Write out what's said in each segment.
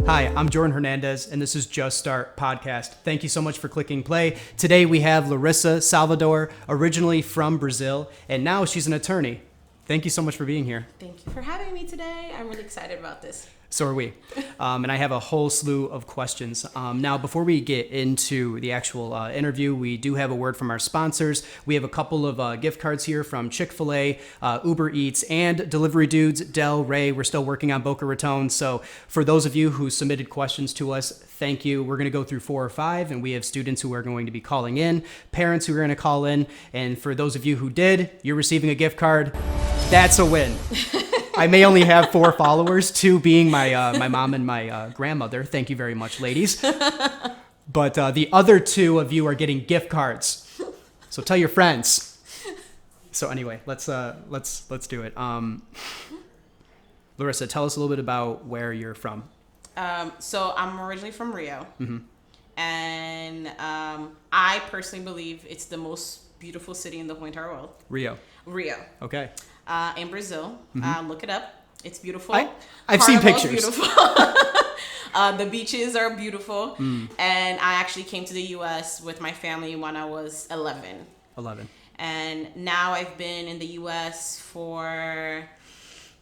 Hi, I'm Jordan Hernandez, and this is Just Start Podcast. Thank you so much for clicking play. Today we have Larissa Salvador, originally from Brazil, and now she's an attorney. Thank you so much for being here. Thank you for having me today. I'm really excited about this. So are we. And I have a whole slew of questions. Now, before we get into the actual interview, we do have a word from our sponsors. We have a couple of gift cards here from Chick-fil-A, Uber Eats, and Delivery Dudes, Del Rey. We're still working on Boca Raton. So for those of you who submitted questions to us, thank you. We're going to go through 4 or 5, and we have students who are going to be calling in, parents who are going to call in. And for those of you who did, you're receiving a gift card. That's a win. I may only have 4 followers, 2 being my mom and my grandmother. Thank you very much, ladies. But the other 2 of you are getting gift cards. So tell your friends. So anyway, let's do it. Larissa, tell us a little bit about where you're from. So I'm originally from Rio, and I personally believe it's the most beautiful city in the whole entire world. Rio. Okay. In Brazil. Look it up. It's beautiful. I've seen pictures. Beautiful. The beaches are beautiful. And I actually came to the U.S. with my family when I was 11. And now I've been in the U.S. for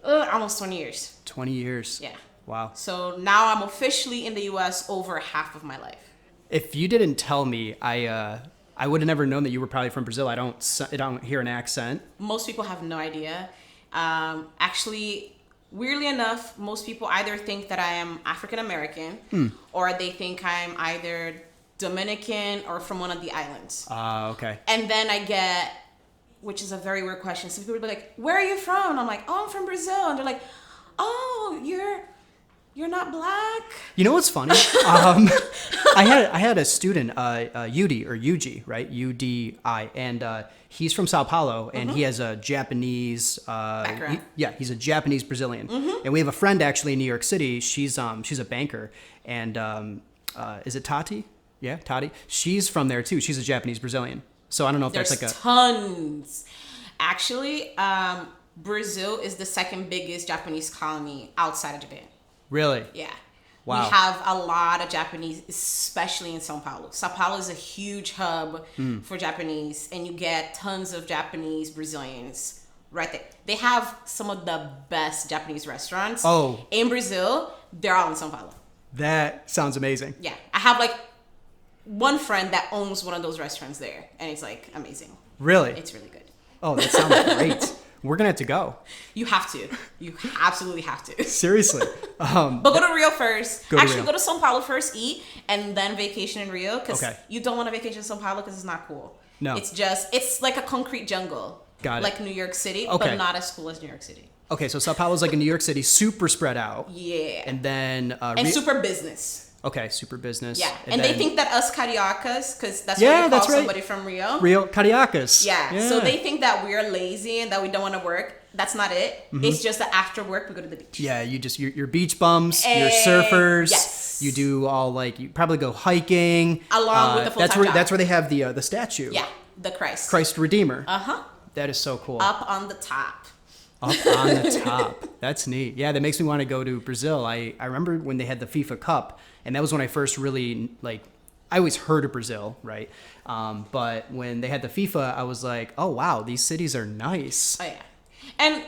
almost 20 years. 20 years. Yeah. Wow. So now I'm officially in the U.S. over half of my life. If you didn't tell me, I would have never known that you were probably from Brazil. I don't hear an accent. Most people have no idea. Actually, weirdly enough, most people either think that I am African American or they think I'm either Dominican or from one of the islands. Okay. And then I get, which is a very weird question. Some people will be like, "Where are you from?" And I'm like, "Oh, I'm from Brazil." And they're like, "Oh, you're not black?" You know what's funny? I had a student, Yuji, right? UDI, and he's from Sao Paulo, and he has a Japanese background. He's a Japanese Brazilian, and we have a friend actually in New York City. She's a banker, and is it Tati? Yeah, Tati. She's from there too. She's a Japanese Brazilian. So I don't know if There's that's tons. Actually, Brazil is the second biggest Japanese colony outside of Japan. Really? Yeah. Wow. We have a lot of Japanese, especially in Sao Paulo. Sao Paulo is a huge hub for Japanese, and you get tons of Japanese Brazilians right there. They have some of the best Japanese restaurants. Oh. In Brazil, they're all in Sao Paulo. That sounds amazing. Yeah. I have like one friend that owns one of those restaurants there, and it's like amazing. Really? It's really good. Oh, that sounds great. We're going to have to go. You have to. You absolutely have to. Seriously. But go to Rio first. Go to Sao Paulo first, eat, and then vacation in Rio. Because you don't want to vacation in Sao Paulo because it's not cool. No. It's like a concrete jungle. Got it. Like New York City, Okay. but not as cool as New York City. Okay, so Sao Paulo's like in New York City, super spread out. Yeah. And then... and super business. Okay, super business. Yeah. And then, they think that us Cariocas, because that's what they call somebody from Rio. Rio Cariocas. Yeah. So they think that we're lazy and that we don't want to work. That's not it. It's just that after work we go to the beach. Yeah, you're beach bums, you're surfers. Yes. You do all you probably go hiking. Along with the full-time job. That's where they have the statue. Yeah, the Christ. Christ Redeemer. Uh-huh. That is so cool. Up on the top. Up on the top. That's neat. Yeah, that makes me want to go to Brazil. I remember when they had the FIFA Cup, and that was when I first really, I always heard of Brazil, right? But when they had the FIFA, I was like, oh, wow, these cities are nice. Oh, yeah. And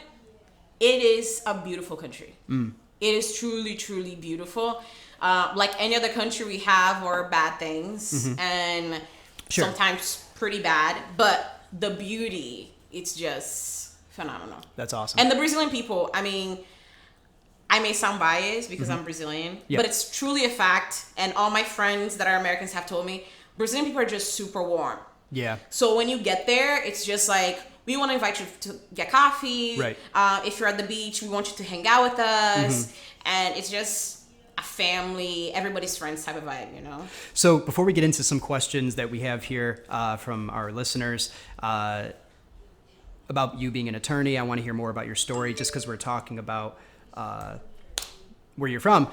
it is a beautiful country. It is truly, truly beautiful. Like any other country, we have our bad things, and sometimes pretty bad, but the beauty, it's just phenomenal. That's awesome. And the Brazilian people, I mean, I may sound biased because I'm Brazilian, but it's truly a fact. And all my friends that are Americans have told me, Brazilian people are just super warm. Yeah. So when you get there, it's just like, we want to invite you to get coffee. Right. If you're at the beach, we want you to hang out with us. And it's just a family, everybody's friends type of vibe, you know? So before we get into some questions that we have here from our listeners, about you being an attorney, I want to hear more about your story just because we're talking about where you're from.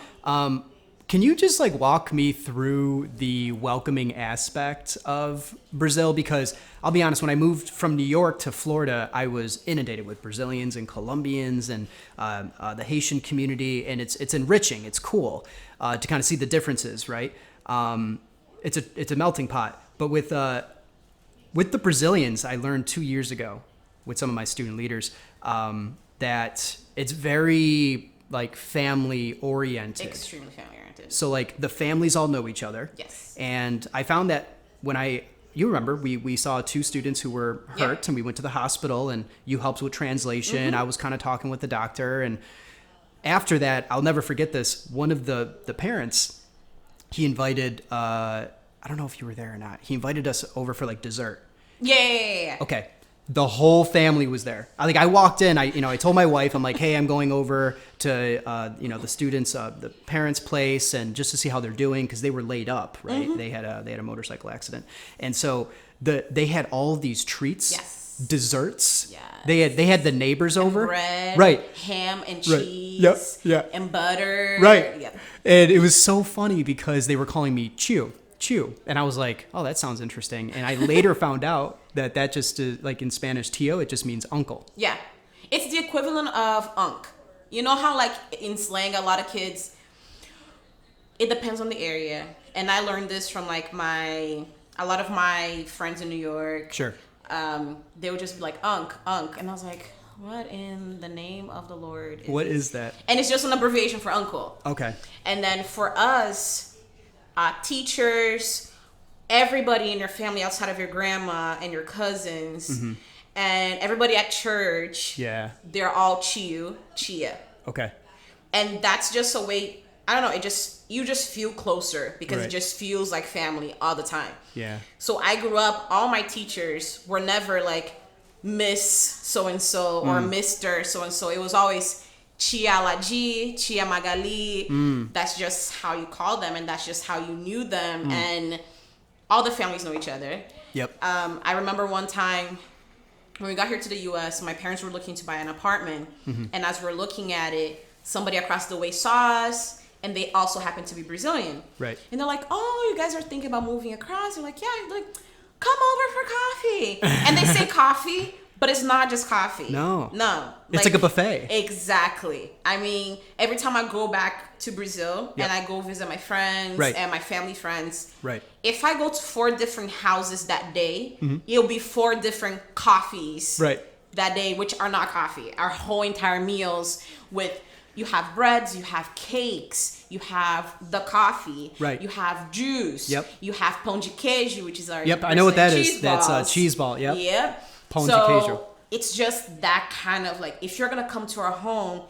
Can you just like walk me through the welcoming aspect of Brazil? Because I'll be honest, when I moved from New York to Florida, I was inundated with Brazilians and Colombians and the Haitian community, and it's enriching. It's cool to kind of see the differences, right? It's a melting pot. But with the Brazilians, I learned 2 years ago with some of my student leaders that it's very like family oriented. Extremely family oriented. So like the families all know each other. Yes. And I found that when you remember, we saw 2 students who were hurt and we went to the hospital and you helped with translation. I was kind of talking with the doctor. And after that, I'll never forget this. One of the parents, he invited, I don't know if you were there or not. He invited us over for like dessert. Yeah. Okay. The whole family was there. I walked in. I told my wife, I'm like, hey, I'm going over to the students, the parents' place, and just to see how they're doing because they were laid up, right? They had a motorcycle accident, and so they had all of these treats, desserts. Yes. They had the neighbors over, bread, right? Ham and cheese, and butter, right? Yeah. And it was so funny because they were calling me Chew. And I was like, oh, that sounds interesting. And I later found out that just like in Spanish, tío, it just means uncle. Yeah. It's the equivalent of unk. You know how like in slang, a lot of kids, it depends on the area. And I learned this from like a lot of my friends in New York. Sure. They would just be like, unk. And I was like, what in the name of the Lord What is that? And it's just an abbreviation for uncle. Okay. And then for us, teachers, everybody in your family outside of your grandma and your cousins, and everybody at church, they're all chia. Okay. And that's just a way, I don't know, you just feel closer because it just feels like family all the time. Yeah. So I grew up, all my teachers were never like Miss so-and-so or Mr. so-and-so. It was always Chia Laji, Chia Magali. That's just how you call them, and that's just how you knew them. And all the families know each other. Yep. I remember one time when we got here to the U.S., my parents were looking to buy an apartment. And as we're looking at it, somebody across the way saw us, and they also happened to be Brazilian. Right. And they're like, oh, you guys are thinking about moving across? They're like, yeah. Like, come over for coffee. And they say coffee, but it's not just coffee. No. It's like a buffet. Exactly. I mean, every time I go back to Brazil and I go visit my friends and my family friends, if I go to 4 different houses that day, it'll be 4 different coffees that day, which are not coffee. Our whole entire meals with, you have breads, you have cakes, you have the coffee, you have juice, you have pão de queijo, which is our I know what that is. Balls. That's a cheese ball. Yep. Pão de queijo. It's just that kind of like, if you're gonna come to our home,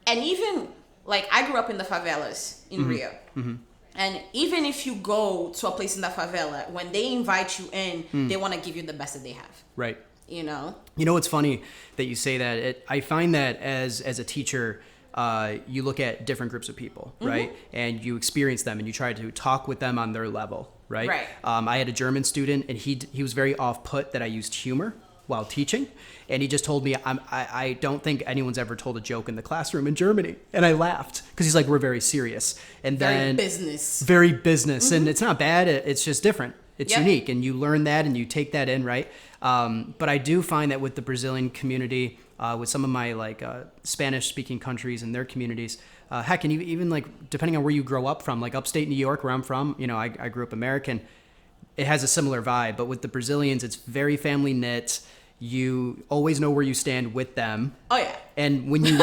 and even like I grew up in the favelas in Rio, and even if you go to a place in the favela, when they invite you in, they want to give you the best that they have. Right. You know. You know what's funny that you say that? I find that as a teacher, you look at different groups of people, right? And you experience them and you try to talk with them on their level, right? Right. I had a German student and he was very off-put that I used humor while teaching. And he just told me, I don't think anyone's ever told a joke in the classroom in Germany. And I laughed because he's like, we're very serious. And then very business. And it's not bad. It's just different. It's unique. And you learn that and you take that in, right? But I do find that with the Brazilian community, with some of my like Spanish speaking countries and their communities, heck, and even like depending on where you grow up from, like upstate New York where I'm from, I grew up American, it has a similar vibe. But with the Brazilians, it's very family knit. You always know where you stand with them. Oh yeah. And when you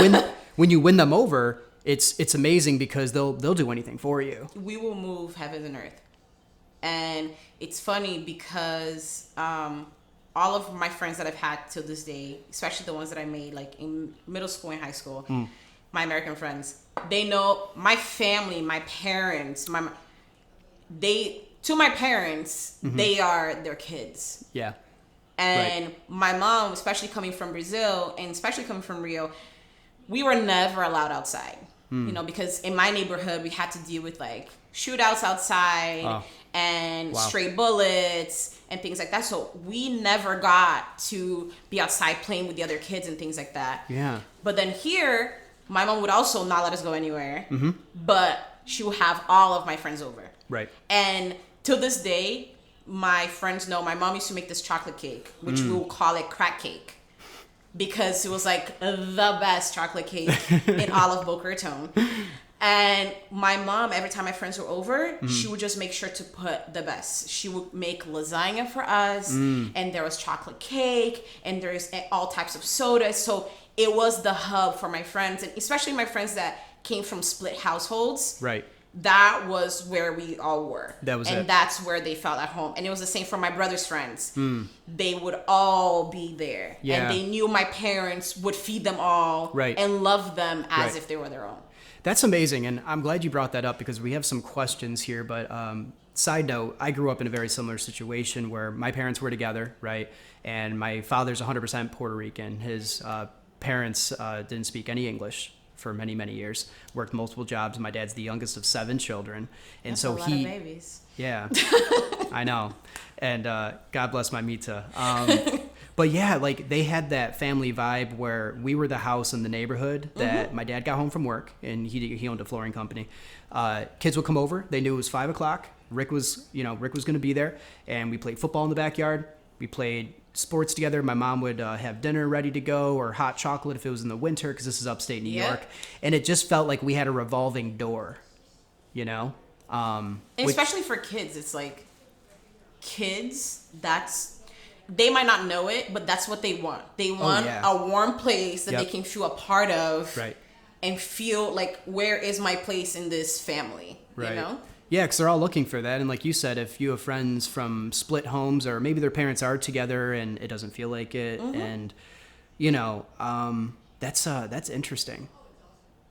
win them over, it's amazing because they'll do anything for you. We will move heavens and earth. And it's funny because all of my friends that I've had till this day, especially the ones that I made like in middle school and high school, my American friends, they know my family, my parents, to my parents, they are their kids. Yeah. And my mom, especially coming from Brazil and especially coming from Rio, we were never allowed outside. Because in my neighborhood, we had to deal with like shootouts outside and stray bullets and things like that. So we never got to be outside playing with the other kids and things like that. Yeah. But then here, my mom would also not let us go anywhere. But she would have all of my friends over. Right. And to this day, my friends know my mom used to make this chocolate cake, which we will call it crack cake, because it was like the best chocolate cake in all of Boca Raton. And my mom, every time my friends were over, she would just make sure to put the best. She would make lasagna for us, and there was chocolate cake, and there's all types of sodas. So it was the hub for my friends, and especially my friends that came from split households. Right. That was where we all were. That was and it. that's where they felt at home. And it was the same for my brother's friends. They would all be there. Yeah. And they knew my parents would feed them all. Right. And love them as Right. if they were their own. That's amazing, and I'm glad you brought that up because we have some questions here. But side note, I grew up in a very similar situation where my parents were together, right? And my father's 100% Puerto Rican. His parents didn't speak any English for many, many years. Worked multiple jobs. My dad's the youngest of 7 children, and That's so a lot of babies. Yeah, I know. And God bless my Mita. But yeah, like they had that family vibe where we were the house in the neighborhood that my dad got home from work, and he owned a flooring company. Kids would come over. They knew it was 5 o'clock. Rick was going to be there, and we played football in the backyard. We played sports together. My mom would have dinner ready to go, or hot chocolate if it was in the winter, because this is upstate New York. And it just felt like we had a revolving door, you know? And especially for kids, it's like kids, they might not know it, but that's what they want. They want a warm place that they can feel a part of, right, and feel like, where is my place in this family? Right. You know? Yeah, because they're all looking for that. And like you said, if you have friends from split homes, or maybe their parents are together and it doesn't feel like it, and that's interesting.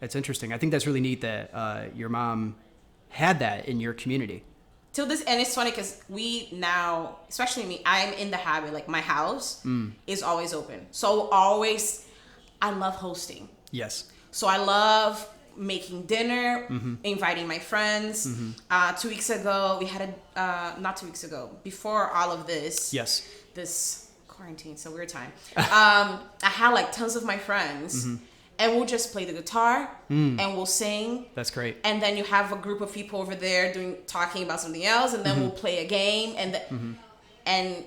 That's interesting. I think that's really neat that your mom had that in your community. Till this, and it's funny because we now, especially me, I'm in the habit, like my house is always open. So I love hosting. Yes. So I love making dinner, inviting my friends. 2 weeks ago, we had not 2 weeks ago, before all of this. Yes. This quarantine, it's a weird time. I had like tons of my friends. And we'll just play the guitar and we'll sing. That's great. And then you have a group of people over there talking about something else, and then we'll play a game, and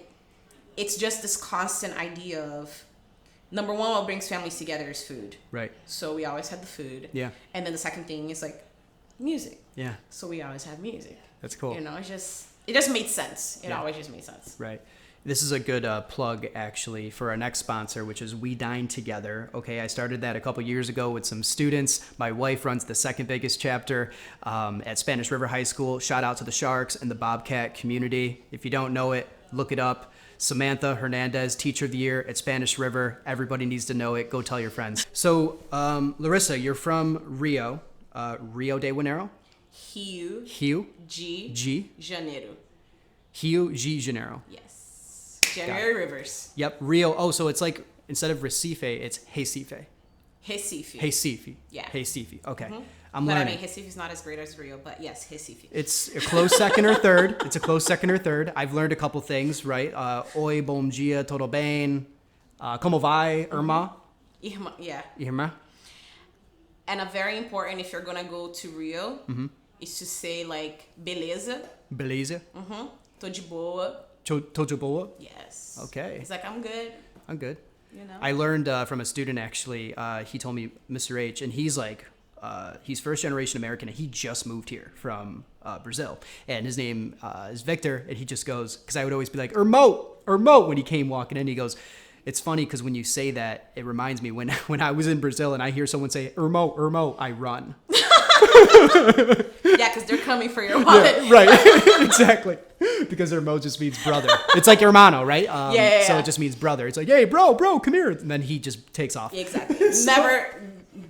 it's just this constant idea of, number one, what brings families together is food. Right. So we always had the food. Yeah. And then the second thing is like music. Yeah. So we always have music. That's cool. You know, it just made sense. It always just made sense. Right. This is a good plug, actually, for our next sponsor, which is We Dine Together. Okay, I started that a couple years ago with some students. My wife runs the second biggest chapter at Spanish River High School. Shout out to the Sharks and the Bobcat community. If you don't know it, look it up. Samantha Hernandez, Teacher of the Year at Spanish River. Everybody needs to know it. Go tell your friends. So, Larissa, you're from Rio de Janeiro? Rio de Janeiro. Rio de Janeiro. Yes. January Rivers. Yep, Rio. Oh, so it's like, instead of Recife, it's Recife. Recife. Yeah. Recife. Okay. But learning. I mean, Recife is not as great as Rio, but yes, Recife. It's a close second or third. I've learned a couple things, right? Oi, bom dia, todo bem. Como vai, Irma? Irma, yeah. Irma. And a very important, if you're going to go to Rio, is to say like, beleza. Beleza. Tô de boa. Tô de boa. Yes. Okay. It's like, I'm good. I'm good. You know? I learned from a student, actually. He told me, Mr. H, and he's like, he's first generation American, and he just moved here from Brazil. And his name is Victor, and he just goes, because I would always be like, Ermo, when he came walking in. He goes, it's funny because when you say that, it reminds me when I was in Brazil and I hear someone say, Ermo, I run. Yeah, because they're coming for your wallet. Yeah, right. Exactly. Because Ermo just means brother. It's like hermano, right? Yeah. So it just means brother. It's like, hey, bro, come here. And then he just takes off. Exactly.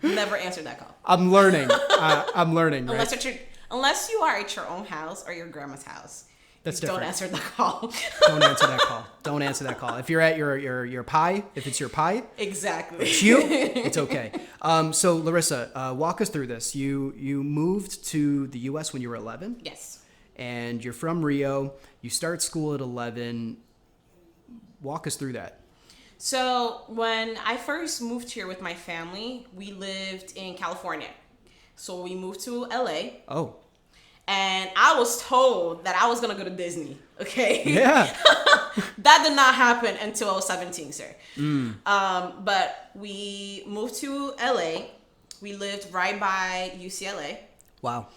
Never answer that call. I'm learning. Right? Unless you are at your own house or your grandma's house. That's Don't different. answer the call. Don't answer that call. If you're at your pie, if it's your pie, exactly. it's you, it's okay. So Larissa, walk us through this. You moved to the U.S. when you were 11? Yes. And you're from Rio. You start school at 11. Walk us through that. So when I first moved here with my family, we lived in California. So we moved to LA. Oh. And I was told that I was going to go to Disney. Okay. Yeah. That did not happen until I was 17, sir. But we moved to LA. We lived right by UCLA. Wow.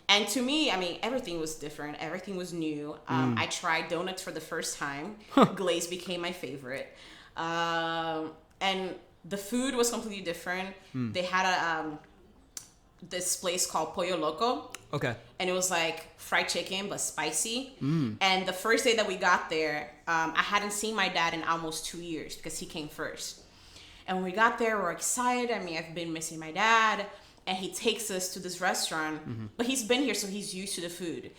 And to me, I mean, everything was different. Everything was new. I tried donuts for the first time. Glaze became my favorite. And the food was completely different. They had this place called Pollo Loco. Okay. And it was like fried chicken, but spicy. And the first day that we got there, I hadn't seen my dad in almost 2 years because he came first. And when we got there, we were excited. I mean, I've been missing my dad. And he takes us to this restaurant. But he's been here, so he's used to the food.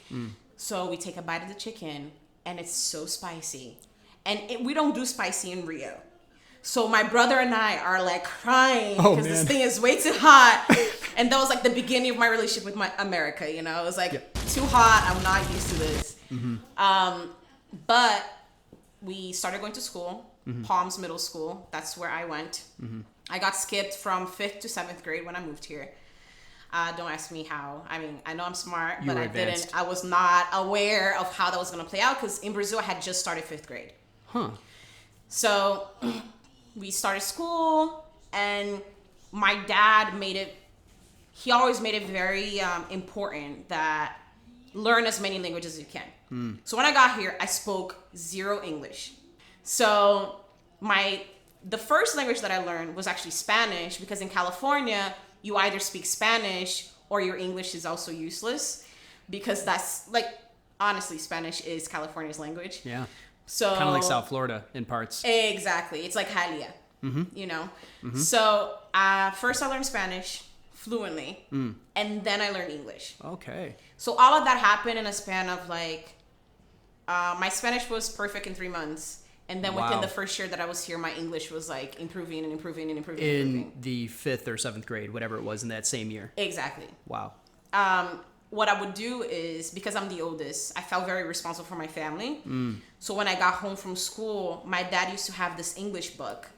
So we take a bite of the chicken, and it's so spicy. And we don't do spicy in Rio. So my brother and I are like crying because this thing is way too hot. And that was like the beginning of my relationship with my America, you know? It was like too hot. I'm not used to this. But we started going to school, Palms Middle School. That's where I went. I got skipped from 5th to 7th grade when I moved here. Don't ask me how. I mean, I know I'm smart, but I didn't. I was not aware of how that was going to play out because in Brazil, I had just started 5th grade. So we started school, and my dad he always made it very important that learn as many languages as you can. So when I got here, I spoke 0 English. So the first language that I learned was actually Spanish, because in California, you either speak Spanish or your English is also useless, because that's like, honestly, Spanish is California's language. Yeah. So kind of like South Florida in parts. Exactly. It's like Halia, you know? So first I learned Spanish fluently, and then I learned English. Okay. So all of that happened in a span of like, my Spanish was perfect in 3 months. And then within the first year that I was here, my English was like improving and improving and improving. In the 5th or 7th grade, whatever it was in that same year. Exactly. Wow. What I would do is, because I'm the oldest, I felt very responsible for my family. So when I got home from school, my dad used to have this English book.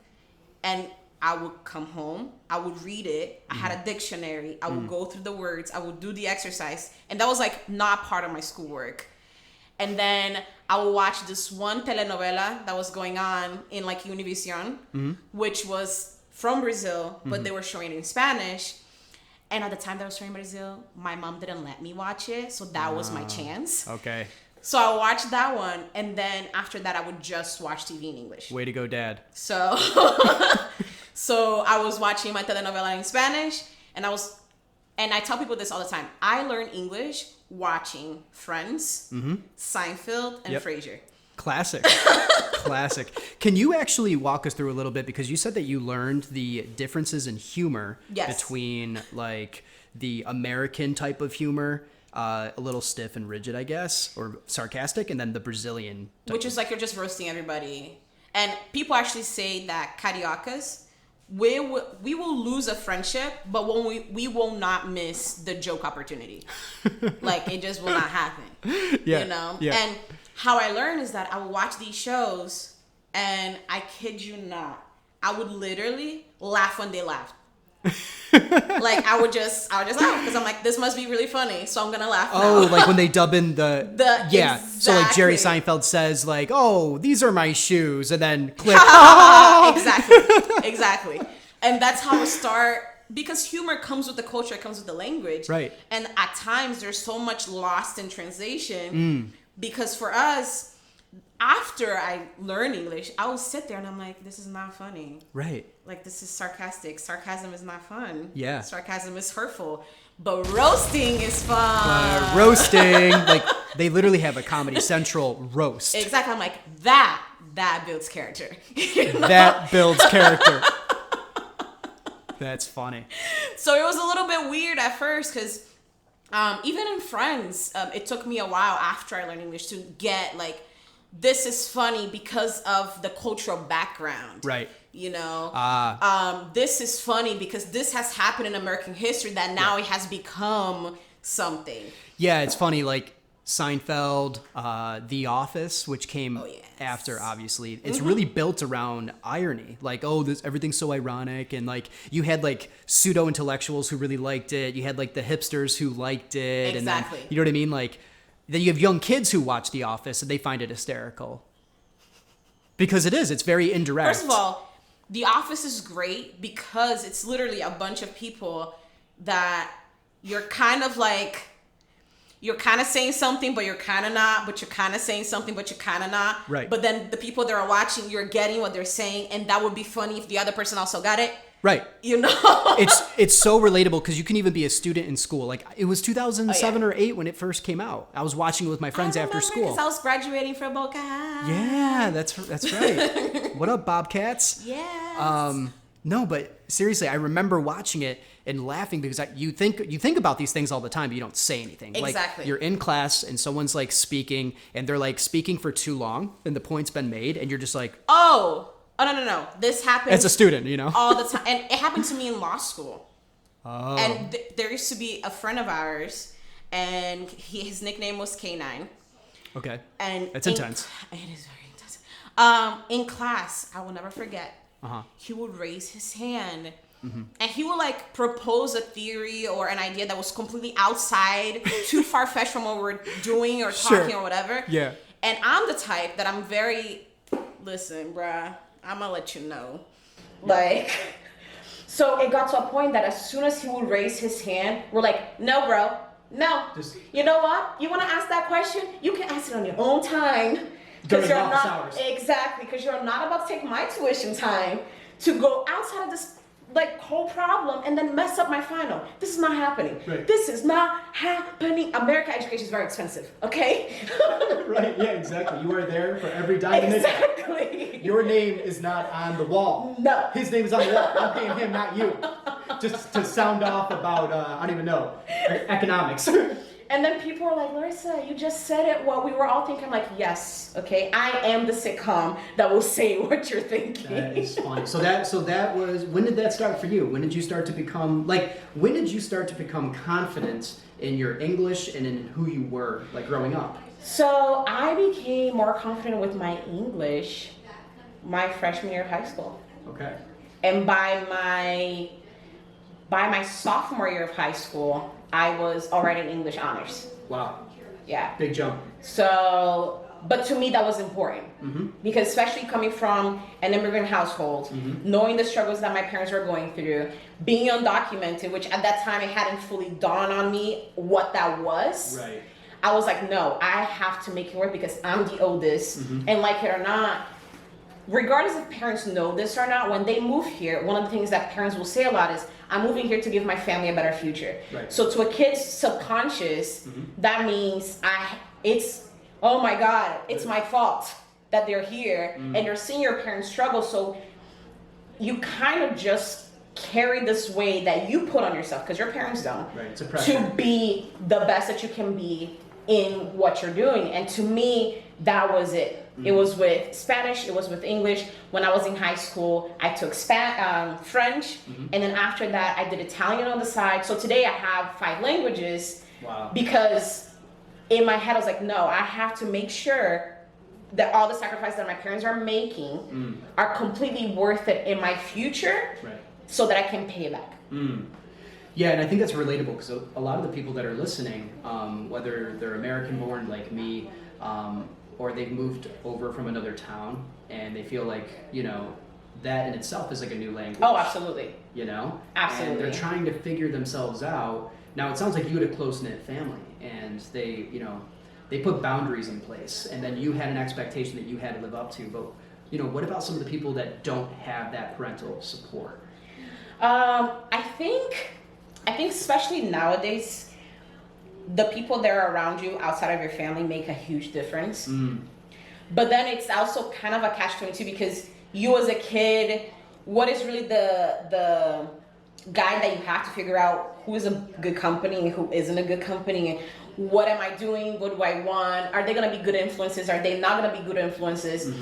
And I would come home, I would read it. I had a dictionary. I would go through the words. I would do the exercise. And that was like not part of my schoolwork. And then I would watch this one telenovela that was going on in like Univision, which was from Brazil, but they were showing it in Spanish. And at the time that I was showing Brazil, my mom didn't let me watch it. So that was my chance. Okay. So I watched that one. And then after that, I would just watch TV in English. Way to go, Dad. So, so I was watching my telenovela in Spanish, and I tell people this all the time. I learned English watching Friends, Seinfeld, and Frasier. Classic. Classic. Can you actually walk us through a little bit, because you said that you learned the differences in humor between like the American type of humor, a little stiff and rigid, I guess, or sarcastic, and then the Brazilian type, which is like you're just roasting everybody. And people actually say that cariocas, we will lose a friendship, but when we will not miss the joke opportunity. Like, it just will not happen. Yeah. You know? Yeah. And how I learned is that I would watch these shows, and I kid you not, I would literally laugh when they laughed. Like, I would just laugh, because I'm like, this must be really funny, so I'm gonna laugh now. Oh, like when they dub in the yeah. Exactly. So like Jerry Seinfeld says like, "Oh, these are my shoes," and then click. Exactly. And that's how it start, because humor comes with the culture, it comes with the language. Right. And at times there's so much lost in translation, because for us, after I learned English, I would sit there and I'm like, this is not funny. Right. Like, this is sarcastic. Sarcasm is not fun. Yeah. Sarcasm is hurtful. But roasting is fun. Roasting, like they literally have a Comedy Central roast. Exactly. I'm like, that builds character. You know? That builds character. That's funny. So it was a little bit weird at first, because even in Friends, it took me a while after I learned English to get like, this is funny because of the cultural background. Right. You know, this is funny because this has happened in American history that now it has become something. Yeah, it's funny. Like Seinfeld, The Office, which came after, obviously. It's really built around irony. Like, oh, everything's so ironic. And, like, you had, like, pseudo-intellectuals who really liked it. You had, like, the hipsters who liked it. Exactly. And then, you know what I mean? Like, then you have young kids who watch The Office and they find it hysterical. Because it's very indirect. First of all, The Office is great because it's literally a bunch of people that you're kind of like, you're kind of saying something, but you're kind of not, but you're kind of saying something, but you're kind of not. Right. But then the people that are watching, you're getting what they're saying, and that would be funny if the other person also got it. Right. You know? It's so relatable because you can even be a student in school. Like, it was 2007 or 8 when it first came out. I was watching it with my friends after school. Because I was graduating from Boca. Yeah, that's right. What up, Bobcats? Yeah. No, but seriously, I remember watching it and laughing because you think about these things all the time, but you don't say anything. Exactly. Like, you're in class and someone's like speaking and they're like speaking for too long and the point's been made and you're just like, Oh, no. This happens. As a student, you know? All the time. And it happened to me in law school. Oh. And there used to be a friend of ours, and his nickname was K9. Okay. And That's intense. It is very intense. In class, I will never forget. He would raise his hand, and he would like propose a theory or an idea that was completely outside, too far-fetched from what we're doing or talking or whatever. Yeah. And I'm the type that I'm very, listen, bruh, I'm gonna let you know. Like, so it got to a point that as soon as he would raise his hand, we're like, no, bro, no. You know what? You want to ask that question? You can ask it on your own time. Because you're not because you're not about to take my tuition time to go outside of this like whole problem and then mess up my final. This is not happening. Right. This is not happening. American education is very expensive. Okay. Right. Yeah. Exactly. You are there for every dime. Exactly. Your name is not on the wall. No. His name is on the wall. I'm paying him, not you. Just to sound off about I don't even know economics. And then people are like, Larissa, you just said it. Well, we were all thinking like, yes, okay, I am the sitcom that will say what you're thinking. That is funny. So that was, when did that start for you? When did you start to become confident in your English and in who you were, like, growing up? So I became more confident with my English my freshman year of high school. Okay. And by my sophomore year of high school, I was already in English honors. Wow. Yeah. Big jump. So, but to me that was important because especially coming from an immigrant household, knowing the struggles that my parents were going through, being undocumented, which at that time it hadn't fully dawned on me what that was. Right. I was like, no, I have to make it work because I'm the oldest, and like it or not, regardless if parents know this or not, when they move here, one of the things that parents will say a lot is, I'm moving here to give my family a better future. Right. So to a kid's subconscious, that means it's, oh my God, it's my fault that they're here, and you're seeing your parents struggle. So you kind of just carry this weight that you put on yourself, because your parents don't, Right. It's a pressure. to be the best that you can be in what you're doing. And to me, that was it. It was with Spanish, it was with English. When I was in high school, I took French, and then after that, I did Italian on the side. So today I have 5 languages. Wow. Because in my head, I was like, no, I have to make sure that all the sacrifices that my parents are making are completely worth it in my future, Right. so that I can pay back. Yeah, and I think that's relatable because a lot of the people that are listening, whether they're American born like me, or they've moved over from another town and they feel like, you know, that in itself is like a new language. Oh, absolutely. You know? Absolutely. And they're trying to figure themselves out. Now, it sounds like you had a close-knit family and they, you know, they put boundaries in place and then you had an expectation that you had to live up to. But, you know, what about some of the people that don't have that parental support? I think especially nowadays, the people that are around you outside of your family make a huge difference. But then it's also kind of a catch-22 because you as a kid, what is really the guide that you have to figure out who is a good company and who isn't a good company, and what am I doing, what do I want, are they going to be good influences, are they not going to be good influences?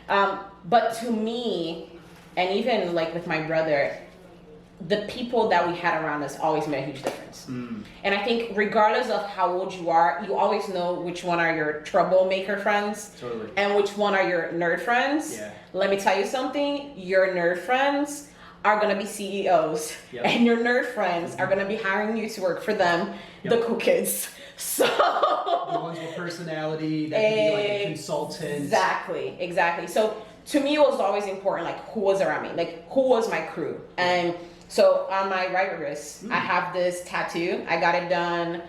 But to me, and even like with my brother, the people that we had around us always made a huge difference. And I think regardless of how old you are, you always know which one are your troublemaker friends Totally. and which one are your nerd friends. Yeah. Let me tell you something, your nerd friends are gonna be CEOs, Yep. and your nerd friends are gonna be hiring you to work for them, the Yep. cool kids. So The ones with personality that can be like a consultant. Exactly. So to me, it was always important, like who was around me, like who was my crew. And so on my right wrist, I have this tattoo. I got it done.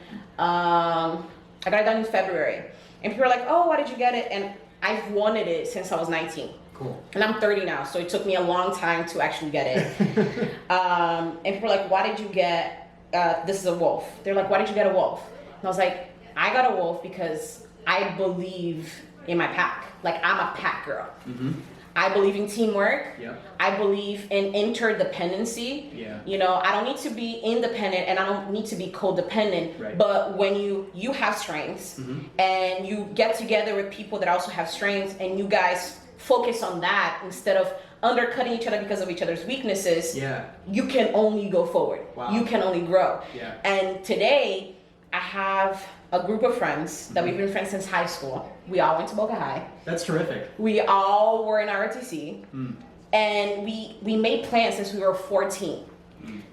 In February, and people are like, "Oh, why did you get it?" And I've wanted it since I was 19. Cool. And I'm 30 now, so it took me a long time to actually get it. And people are like, "Why did you get?" This is a wolf. They're like, "Why did you get a wolf?" And I was like, "I got a wolf because I believe in my pack. Like I'm a pack girl. I believe in teamwork. Yeah. I believe in interdependency. Yeah. You know, I don't need to be independent and I don't need to be codependent. Right. But when you have strengths and you get together with people that also have strengths and you guys focus on that instead of undercutting each other because of each other's weaknesses, Yeah. you can only go forward. Wow. You can only grow. Yeah. And today I have a group of friends that we've been friends since high school. We all went to Boca High. That's terrific. We all were in ROTC, and we made plans since we were 14.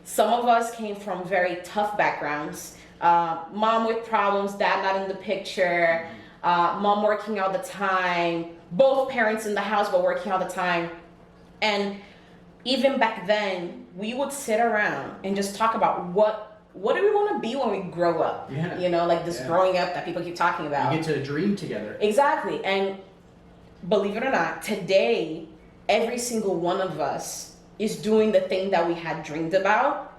Some of us came from very tough backgrounds. Mom with problems, dad not in the picture, mom working all the time, both parents in the house but working all the time. And even back then, we would sit around and just talk about what do we want to be when we grow up? Yeah. You know, like this Yeah. growing up that people keep talking about. You get to dream together. Exactly. And believe it or not, today, every single one of us is doing the thing that we had dreamed about.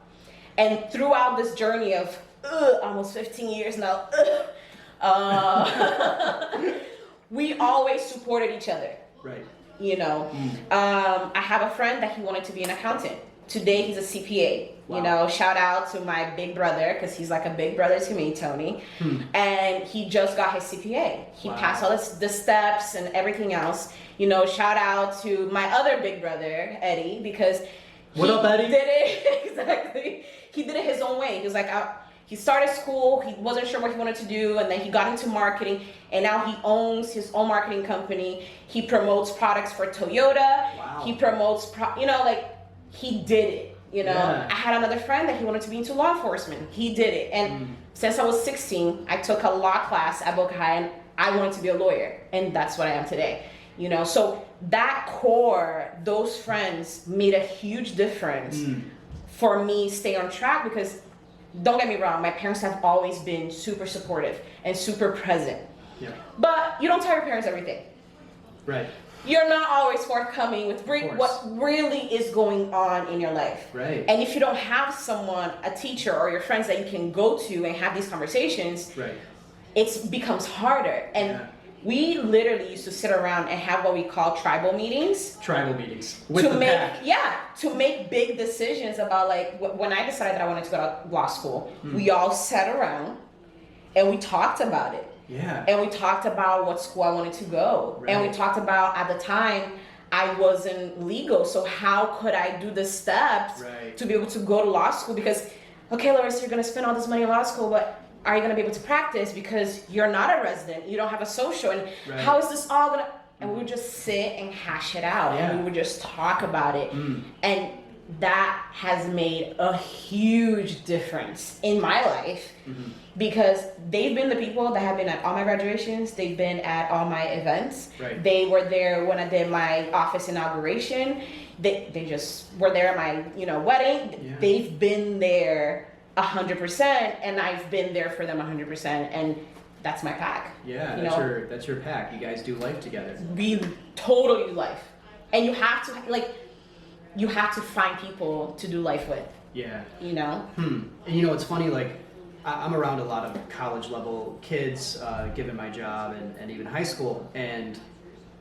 And throughout this journey of almost 15 years now, we always supported each other. Right. You know, I have a friend that he wanted to be an accountant. Today, he's a CPA. Wow. You know, shout out to my big brother, because he's like a big brother to me, Tony. And he just got his CPA. He Wow. passed all the steps and everything else. You know, shout out to my other big brother, Eddie, because What he up, Eddie? did it, exactly. He did it his own way. He was like, he started school, he wasn't sure what he wanted to do, and then he got into marketing, and now he owns his own marketing company. He promotes products for Toyota. Wow. He promotes, he did it. You know, Yeah. I had another friend that he wanted to be into law enforcement. He did it. And since I was 16, I took a law class at Boca High, and I wanted to be a lawyer. And that's what I am today. You know, so that core, those friends made a huge difference for me stay on track, because don't get me wrong, my parents have always been super supportive and super present. Yeah. But you don't tell your parents everything. Right. You're not always forthcoming with course. what really is going on in your life. Right. And if you don't have someone, a teacher or your friends that you can go to and have these conversations, Right. it becomes harder. And Yeah. we literally used to sit around and have what we call tribal meetings. Tribal meetings with to the make pack. to make big decisions about, like, when I decided that I wanted to go to law school, we all sat around and we talked about it. Yeah. And we talked about what school I wanted to go. And we Right. talked about, at the time, I wasn't legal, so how could I do the steps Right. to be able to go to law school? Because, okay, Larissa, you're gonna spend all this money in law school, but are you gonna be able to practice because you're not a resident, you don't have a social, and Right. how is this all gonna? And we would just sit and hash it out, Yeah. and we would just talk about it, and that has made a huge difference in my life. Because they've been the people that have been at all my graduations, they've been at all my events. Right. They were there when I did my office inauguration. They just were there at my wedding. Yeah. They've been there 100%, and I've been there for them 100%, and that's my pack. Yeah. You That's know? that's your pack. You guys do life together. We totally do life, and you have to find people to do life with. Yeah. You know. And it's funny, like, I'm around a lot of college level kids, given my job and even high school, and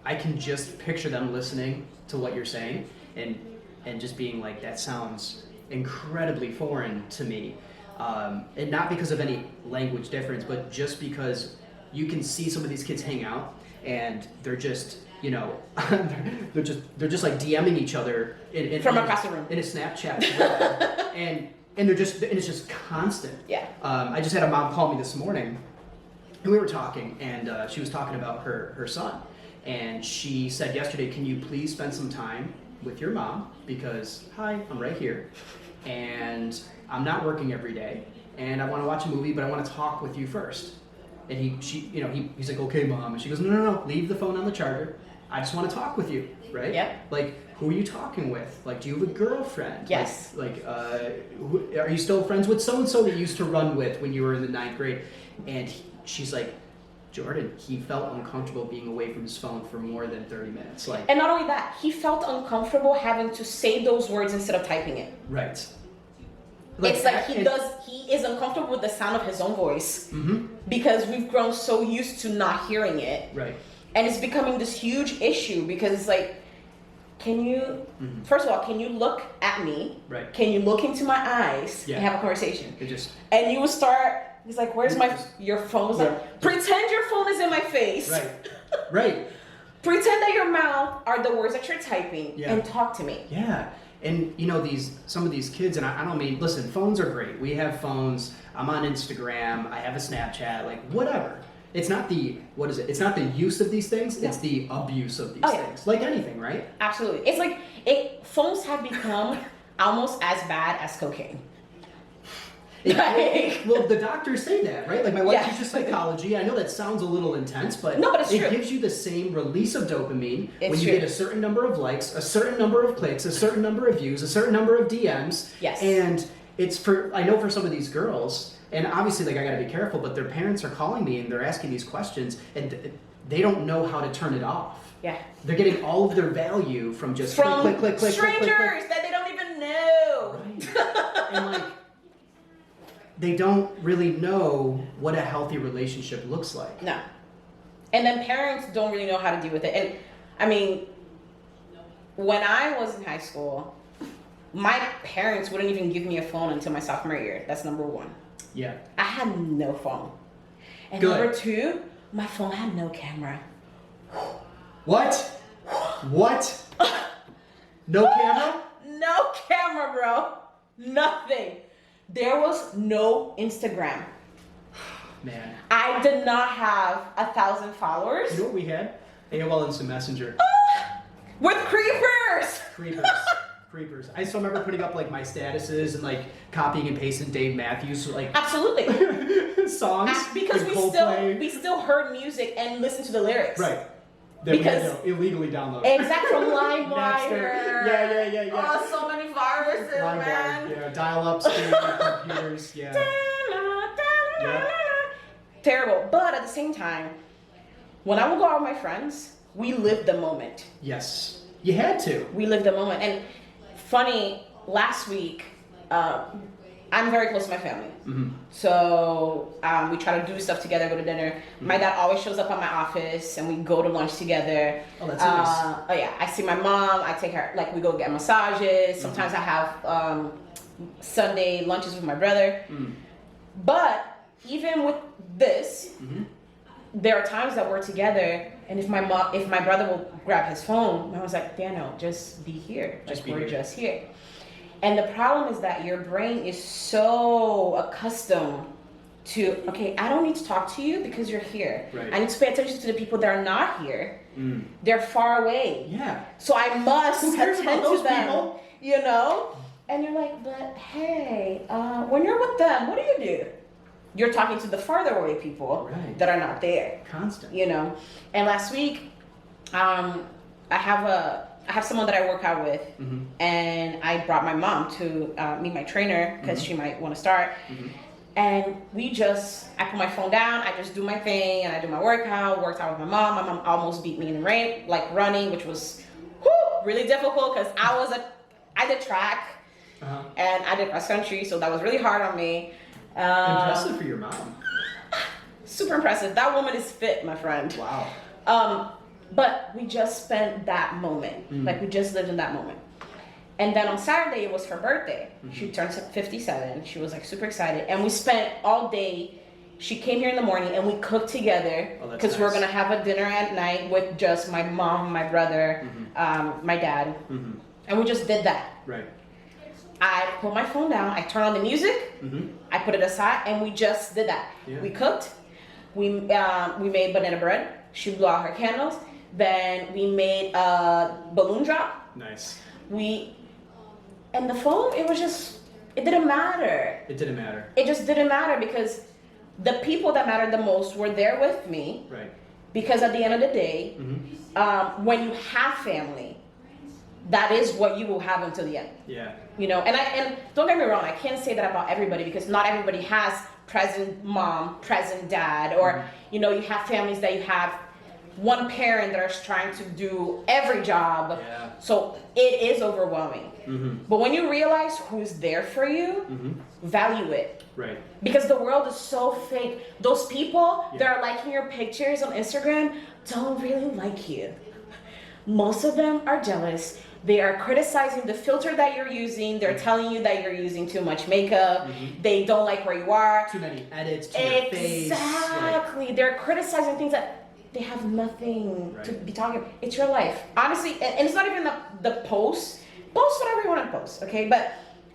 I can just picture them listening to what you're saying and just being like, that sounds incredibly foreign to me. And not because of any language difference, but just because you can see some of these kids hang out and they're just, you know, they're just like DMing each other from across the room in a Snapchat thread. and it's just constant. Yeah. I just had a mom call me this morning, and we were talking, and she was talking about her son, and she said yesterday, can you please spend some time with your mom, because hi, I'm right here, and I'm not working every day, and I want to watch a movie, but I want to talk with you first. And he's like, okay, mom. And she goes, no, leave the phone on the charger. I just want to talk with you, right? Yep. Like, who are you talking with? Like, do you have a girlfriend? Yes. Are you still friends with so-and-so that you used to run with when you were in the 9th grade? And she's like, Jordan, he felt uncomfortable being away from his phone for more than 30 minutes. Like, and not only that, he felt uncomfortable having to say those words instead of typing it. right. It's like he is uncomfortable with the sound of his own voice because we've grown so used to not hearing it. Right. And it's becoming this huge issue because it's like, can you, first of all, can you look at me? Right. Can you look into my eyes Yeah. and have a conversation? It And you will start, he's like, where's your phone? He's like, pretend your phone is in my face. Right. Pretend that your mouth are the words that you're typing Yeah. and talk to me. Yeah. And you know, some of these kids, and I don't mean, listen, phones are great. We have phones. I'm on Instagram. I have a Snapchat, like whatever. It's not the, it's not the use of these things, it's the abuse of these things. Like anything, right? Absolutely. It's like, phones have become almost as bad as cocaine. Well, the doctors say that, right? Like my wife teaches psychology. I know that sounds a little intense, but it's it true. gives you the same release of dopamine when you true. get a certain number of likes, a certain number of clicks, a certain number of views, a certain number of DMs. Yes. And I know for some of these girls, and obviously like I gotta be careful, but their parents are calling me and they're asking these questions and they don't know how to turn it off. Yeah. They're getting all of their value from just click, click, click, click, strangers click, click, click. that they don't even know. Right. And like, they don't really know what a healthy relationship looks like. No. And then parents don't really know how to deal with it. And I mean, when I was in high school, my parents wouldn't even give me a phone until my sophomore year. That's number one. Yeah. I had no phone. And Good. number two, my phone had no camera. What? No camera? No camera, bro. Nothing. There was no Instagram. Man. I did not have 1,000 followers. You know what we had? AOL Instant Messenger. With creepers. Creepers. I still remember putting up like my statuses and like copying and pasting Dave Matthews like Absolutely. songs. Because with we still heard music and listened to the lyrics. Right. That Because we had to illegally download. Exactly, from LimeWire. Yeah. Oh, so many viruses, man. Yeah, dial-up speed, computers, yeah. Terrible. But at the same time, when I would go out with my friends, we lived the moment. Yes. You had to. We lived the moment. And funny, last week, I'm very close to my family. So we try to do stuff together, go to dinner. My dad always shows up at my office and we go to lunch together. Oh, that's nice. Oh yeah, I see my mom, I take her, like we go get massages. Sometimes I have Sunday lunches with my brother. But even with this, there are times that we're together, and if my brother will grab his phone, I was like, Daniel, just be here. We're just here. And the problem is that your brain is so accustomed to, okay, I don't need to talk to you because you're here. Right. I need to pay attention to the people that are not here. They're far away. Yeah. So I must Who cares attend about those to them. people? You know? And you're like, but hey, when you're with them, what do? You're talking to the farther away people that are not there. Constant. You know? And last week, I have someone that I work out with, and I brought my mom to meet my trainer because she might want to start. And I put my phone down, I just do my thing, and I do my worked out with my mom. My mom almost beat me in the rain, like running, which was really difficult because I did track, and I did cross country, so that was really hard on me. Impressive for your mom. Super impressive. That woman is fit, my friend. Wow. But we just spent that moment. Like we just lived in that moment. And then on Saturday, it was her birthday. She turned 57. She was like super excited. And we spent all day She came here in the morning and we cooked together Oh, that's because we're nice. gonna have a dinner at night with just my mom, my brother, my dad, and we just did that. Right. I put my phone down, I turned on the music, I put it aside, and we just did that. Yeah. We cooked, we made banana bread. She blew out her candles. Then we made a balloon drop. Nice. And the phone, it didn't matter. It didn't matter. It just didn't matter because the people that mattered the most were there with me. Right. Because at the end of the day, when you have family, that is what you will have until the end. Yeah. You know, and don't get me wrong, I can't say that about everybody because not everybody has present mom, present dad, or you know, you have families that you have one parent that is trying to do every job. Yeah. So it is overwhelming. But when you realize who's there for you, value it. Right. Because the world is so fake. Those people that are liking your pictures on Instagram don't really like you. Most of them are jealous. They are criticizing the filter that you're using. They're telling you that you're using too much makeup. They don't like where you are. Too many edits to your face. Exactly. They're criticizing things that they have nothing to be talking about. It's your life. Honestly, and it's not even the post. Post whatever you want to post, okay? But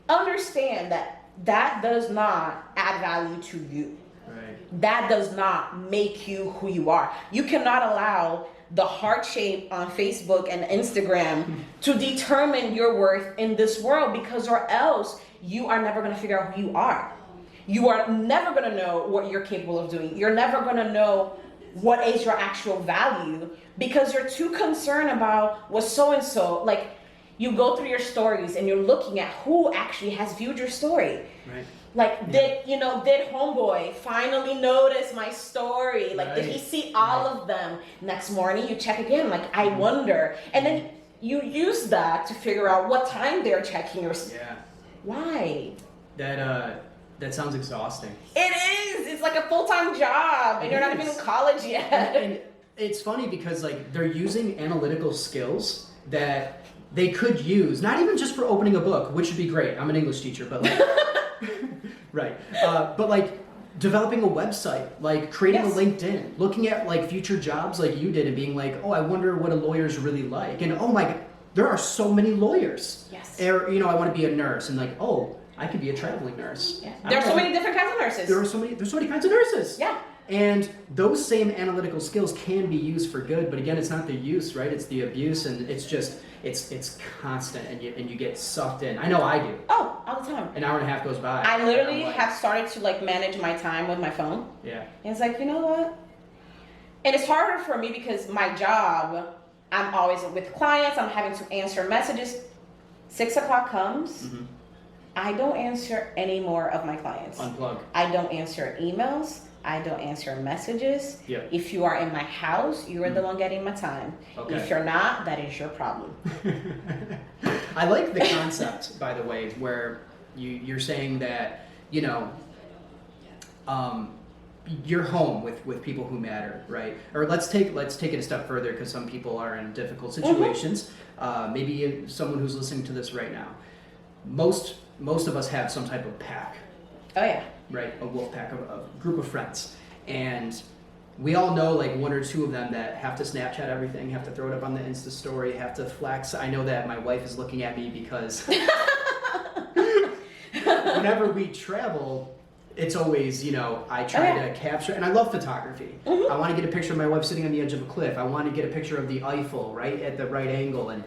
understand that does not add value to you. Right. That does not make you who you are. You cannot allow the heart shape on Facebook and Instagram to determine your worth in this world, because or else you are never going to figure out who you are. You are never going to know what you're capable of doing. You're never going to know what is your actual value because you're too concerned about what so-and-so, like you go through your stories and you're looking at who actually has viewed your story. Right. Like, did homeboy finally notice my story? Like, did he see all of them? Next morning, you check again. Like, I wonder. And then you use that to figure out what time they're checking your. Yeah. Why? That sounds exhausting. It is. It's like a full-time job, and you're not even in college yet. And it's funny because like they're using analytical skills that they could use, not even just for opening a book, which would be great. I'm an English teacher, but like. Right. But like developing a website, like creating a LinkedIn, looking at like future jobs like you did and being like, oh, I wonder what a lawyer's really like. And oh my God, there are so many lawyers. Yes. Or, you know, I want to be a nurse and like, oh, I could be a traveling nurse. Yeah. There are so many different kinds of nurses. There's so many kinds of nurses. Yeah. And those same analytical skills can be used for good, but again, it's not the use, right? It's the abuse, and it's just it's constant, and you get sucked in. I know I do. Oh, all the time. An hour and a half goes by. I literally and I'm like, have started to like manage my time with my phone. Yeah. And it's like, you know what? And it's harder for me because my job, I'm always with clients. I'm having to answer messages. 6 o'clock comes. I don't answer any more of my clients. Unplug. I don't answer emails. I don't answer messages. Yep. If you are in my house, you are the one getting my time. Okay. If you're not, that is your problem. I like the concept, by the way, where you're saying that, you know, you're home with people who matter, right? Or let's take it a step further, because some people are in difficult situations. Maybe someone who's listening to this right now. Most of us have some type of pack. Oh yeah. Right, a wolf pack, a group of friends, and we all know like one or two of them that have to Snapchat everything, have to throw it up on the Insta story, have to flex. I know that my wife is looking at me because whenever we travel, it's always, you know, I try to capture, and I love photography. I want to get a picture of my wife sitting on the edge of a cliff. I want to get a picture of the Eiffel, right, at the right angle, and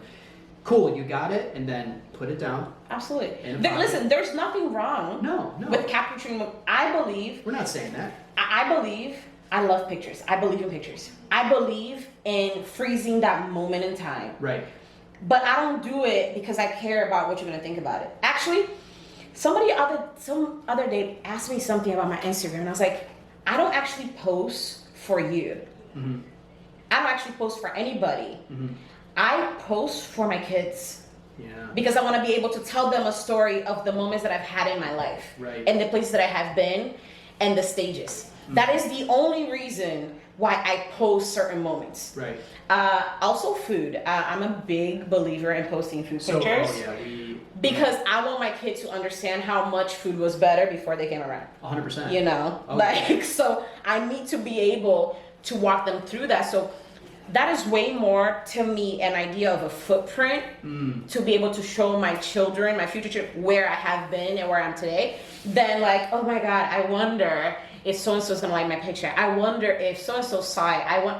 cool, you got it, and then put it down. Absolutely. Listen, there's nothing wrong No. with capturing. I believe. We're not saying that. I believe. I love pictures. I believe in pictures. I believe in freezing that moment in time. Right. But I don't do it because I care about what you're gonna think about it. Actually, some other day asked me something about my Instagram, and I was like, I don't actually post for you. I don't actually post for anybody. I post for my kids. Yeah. Because I want to be able to tell them a story of the moments that I've had in my life. Right. And the places that I have been and the stages. That is the only reason why I post certain moments. Right. Also food. I'm a big believer in posting food pictures. Oh yeah, because I want my kid to understand how much food was better before they came around. 100%. You know, Okay. like, so I need to be able to walk them through that. So that is way more to me an idea of a footprint to be able to show my children, my future children, where I have been and where I am today, than like, oh my God, I wonder if so-and-so is gonna like my picture. I wonder if so-and-so saw it.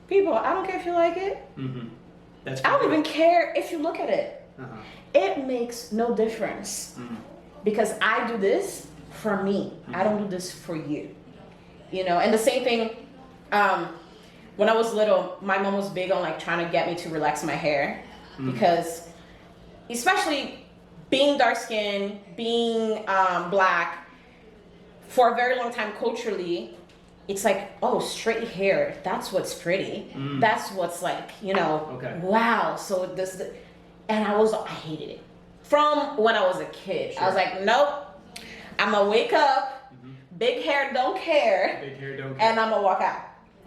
People, I don't care if you like it. That's I don't great. even care if you look at it. Uh-huh. It makes no difference because I do this for me. I don't do this for you. You know, and the same thing, when I was little, my mom was big on like trying to get me to relax my hair because, especially being dark skinned, being black, for a very long time culturally, it's like, oh, straight hair, that's what's pretty. That's what's like, you know, Okay. wow. So and I hated it. From when I was a kid, I was like, nope, I'm gonna wake up, big hair, don't care. Big hair, don't care. And I'm gonna walk out.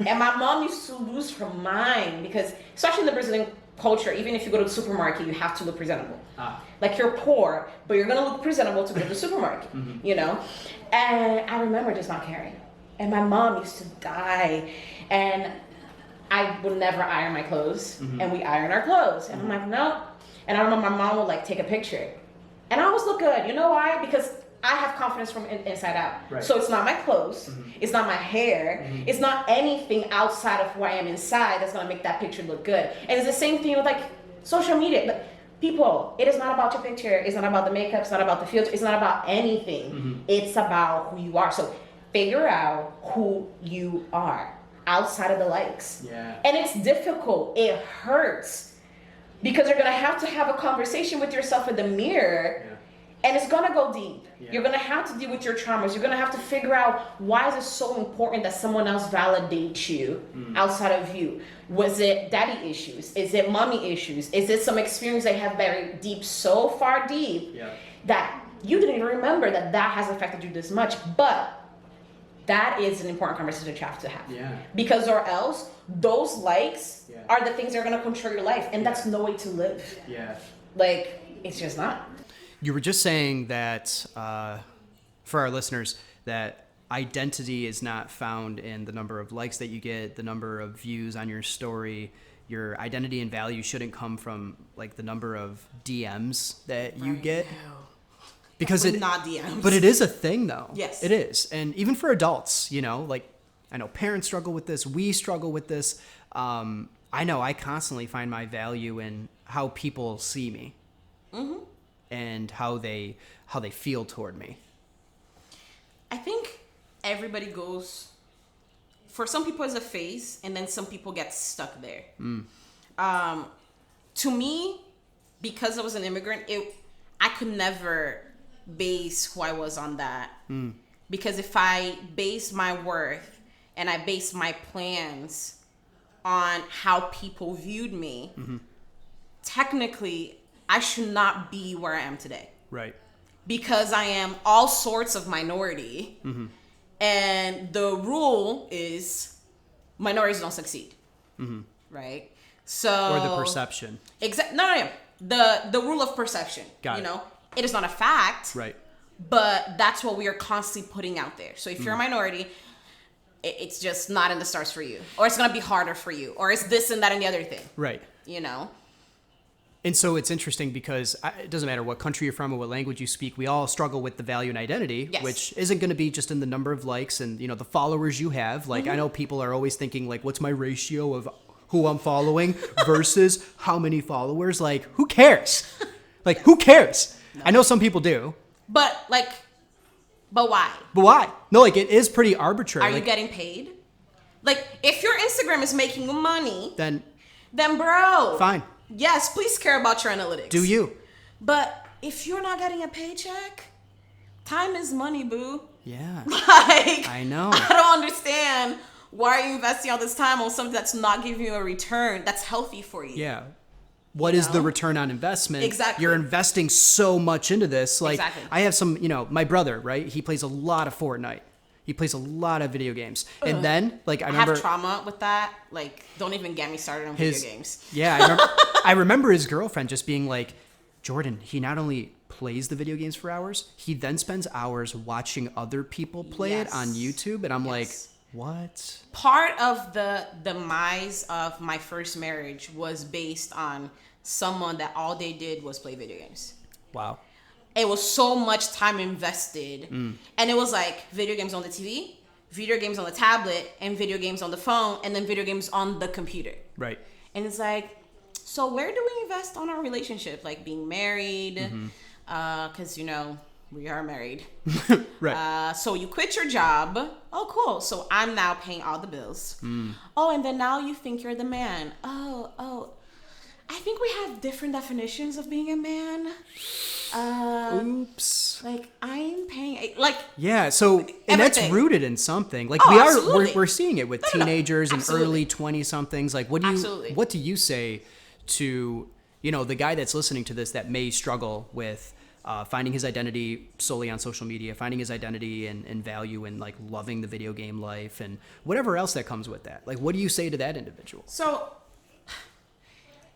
And my mom used to lose her mind because, especially in the Brazilian culture, even if you go to the supermarket, you have to look presentable. Like you're poor, but you're gonna look presentable to go to the supermarket, you know? And I remember just not caring. And my mom used to die. And I would never iron my clothes. And we iron our clothes. And I'm like, no. And I remember my mom would like take a picture. And I always look good. You know why? Because I have confidence from inside out. Right. So it's not my clothes, it's not my hair, it's not anything outside of who I am inside that's gonna make that picture look good. And it's the same thing with like social media. But people, it is not about your picture, it's not about the makeup, it's not about the filter, it's not about anything. It's about who you are. So figure out who you are outside of the likes. Yeah. And it's difficult, it hurts. Because you're gonna have to have a conversation with yourself in the mirror. Yeah. And it's gonna go deep. Yeah. You're gonna have to deal with your traumas. You're gonna have to figure out why is it so important that someone else validates you outside of you. Was it daddy issues? Is it mommy issues? Is it some experience they have buried deep, so far deep that you didn't even remember that has affected you this much? But that is an important conversation you have to have. Yeah. Because or else those likes are the things that are gonna control your life, and that's no way to live. Yeah. Like, it's just not. You were just saying that, for our listeners, that identity is not found in the number of likes that you get, the number of views on your story. Your identity and value shouldn't come from like the number of DMs that you get. Because Definitely not DMs. But it is a thing though. Yes. It is. And even for adults, you know, like I know parents struggle with this, we struggle with this. I know I constantly find my value in how people see me. And how they feel toward me. I think everybody goes, for some people it's a phase, and then some people get stuck there. To me, because I was an immigrant, I could never base who I was on that. Because if I base my worth and I base my plans on how people viewed me, technically I should not be where I am today. Right. Because I am all sorts of minority. And the rule is minorities don't succeed. Right? So Or the perception. No. The rule of perception. Got you it. know, it is not a fact. Right. But that's what we are constantly putting out there. So if you're a minority, it's just not in the stars for you. Or it's gonna be harder for you. Or it's this and that and the other thing. Right. You know? And so it's interesting because it doesn't matter what country you're from or what language you speak, we all struggle with the value and identity, Yes. which isn't going to be just in the number of likes and, you know, the followers you have. Like, I know people are always thinking, like, what's my ratio of who I'm following versus how many followers? Like, who cares? Like, who cares? No. I know some people do. But why? But why? No, like, it is pretty arbitrary. Are you getting paid? Like, if your Instagram is making money, then bro. Fine. Yes, please care about your analytics. Do you? But if you're not getting a paycheck, time is money, boo. Yeah. Like, I know. I don't understand why are you investing all this time on something that's not giving you a return that's healthy for you. Yeah. What is the return on investment? Exactly. You're investing so much into this. Like, Exactly. I have some, you know, my brother, right? He plays a lot of Fortnite. He plays a lot of video games. And then, like, I remember... have trauma with that. Like, don't even get me started on video games. Yeah, I remember his girlfriend just being like, Jordan, he not only plays the video games for hours, he then spends hours watching other people play it on YouTube. And I'm like, what? Part of the demise of my first marriage was based on someone that all they did was play video games. Wow. It was so much time invested. And it was like video games on the TV, video games on the tablet, and video games on the phone, and then video games on the computer. Right. And it's like, so where do we invest on our relationship? Like being married, because, you know, we are married. Right. So you quit your job. Oh, cool. So I'm now paying all the bills. Oh, and then now you think you're the man. Oh. I think we have different definitions of being a man. Oops. Like I'm paying, like yeah. So and that's everything. Rooted in something. Like we're seeing it with teenagers and early 20-somethings. Like what do you say to, you know, the guy that's listening to this that may struggle with finding his identity solely on social media, finding his identity and value in like loving the video game life and whatever else that comes with that? Like, what do you say to that individual? So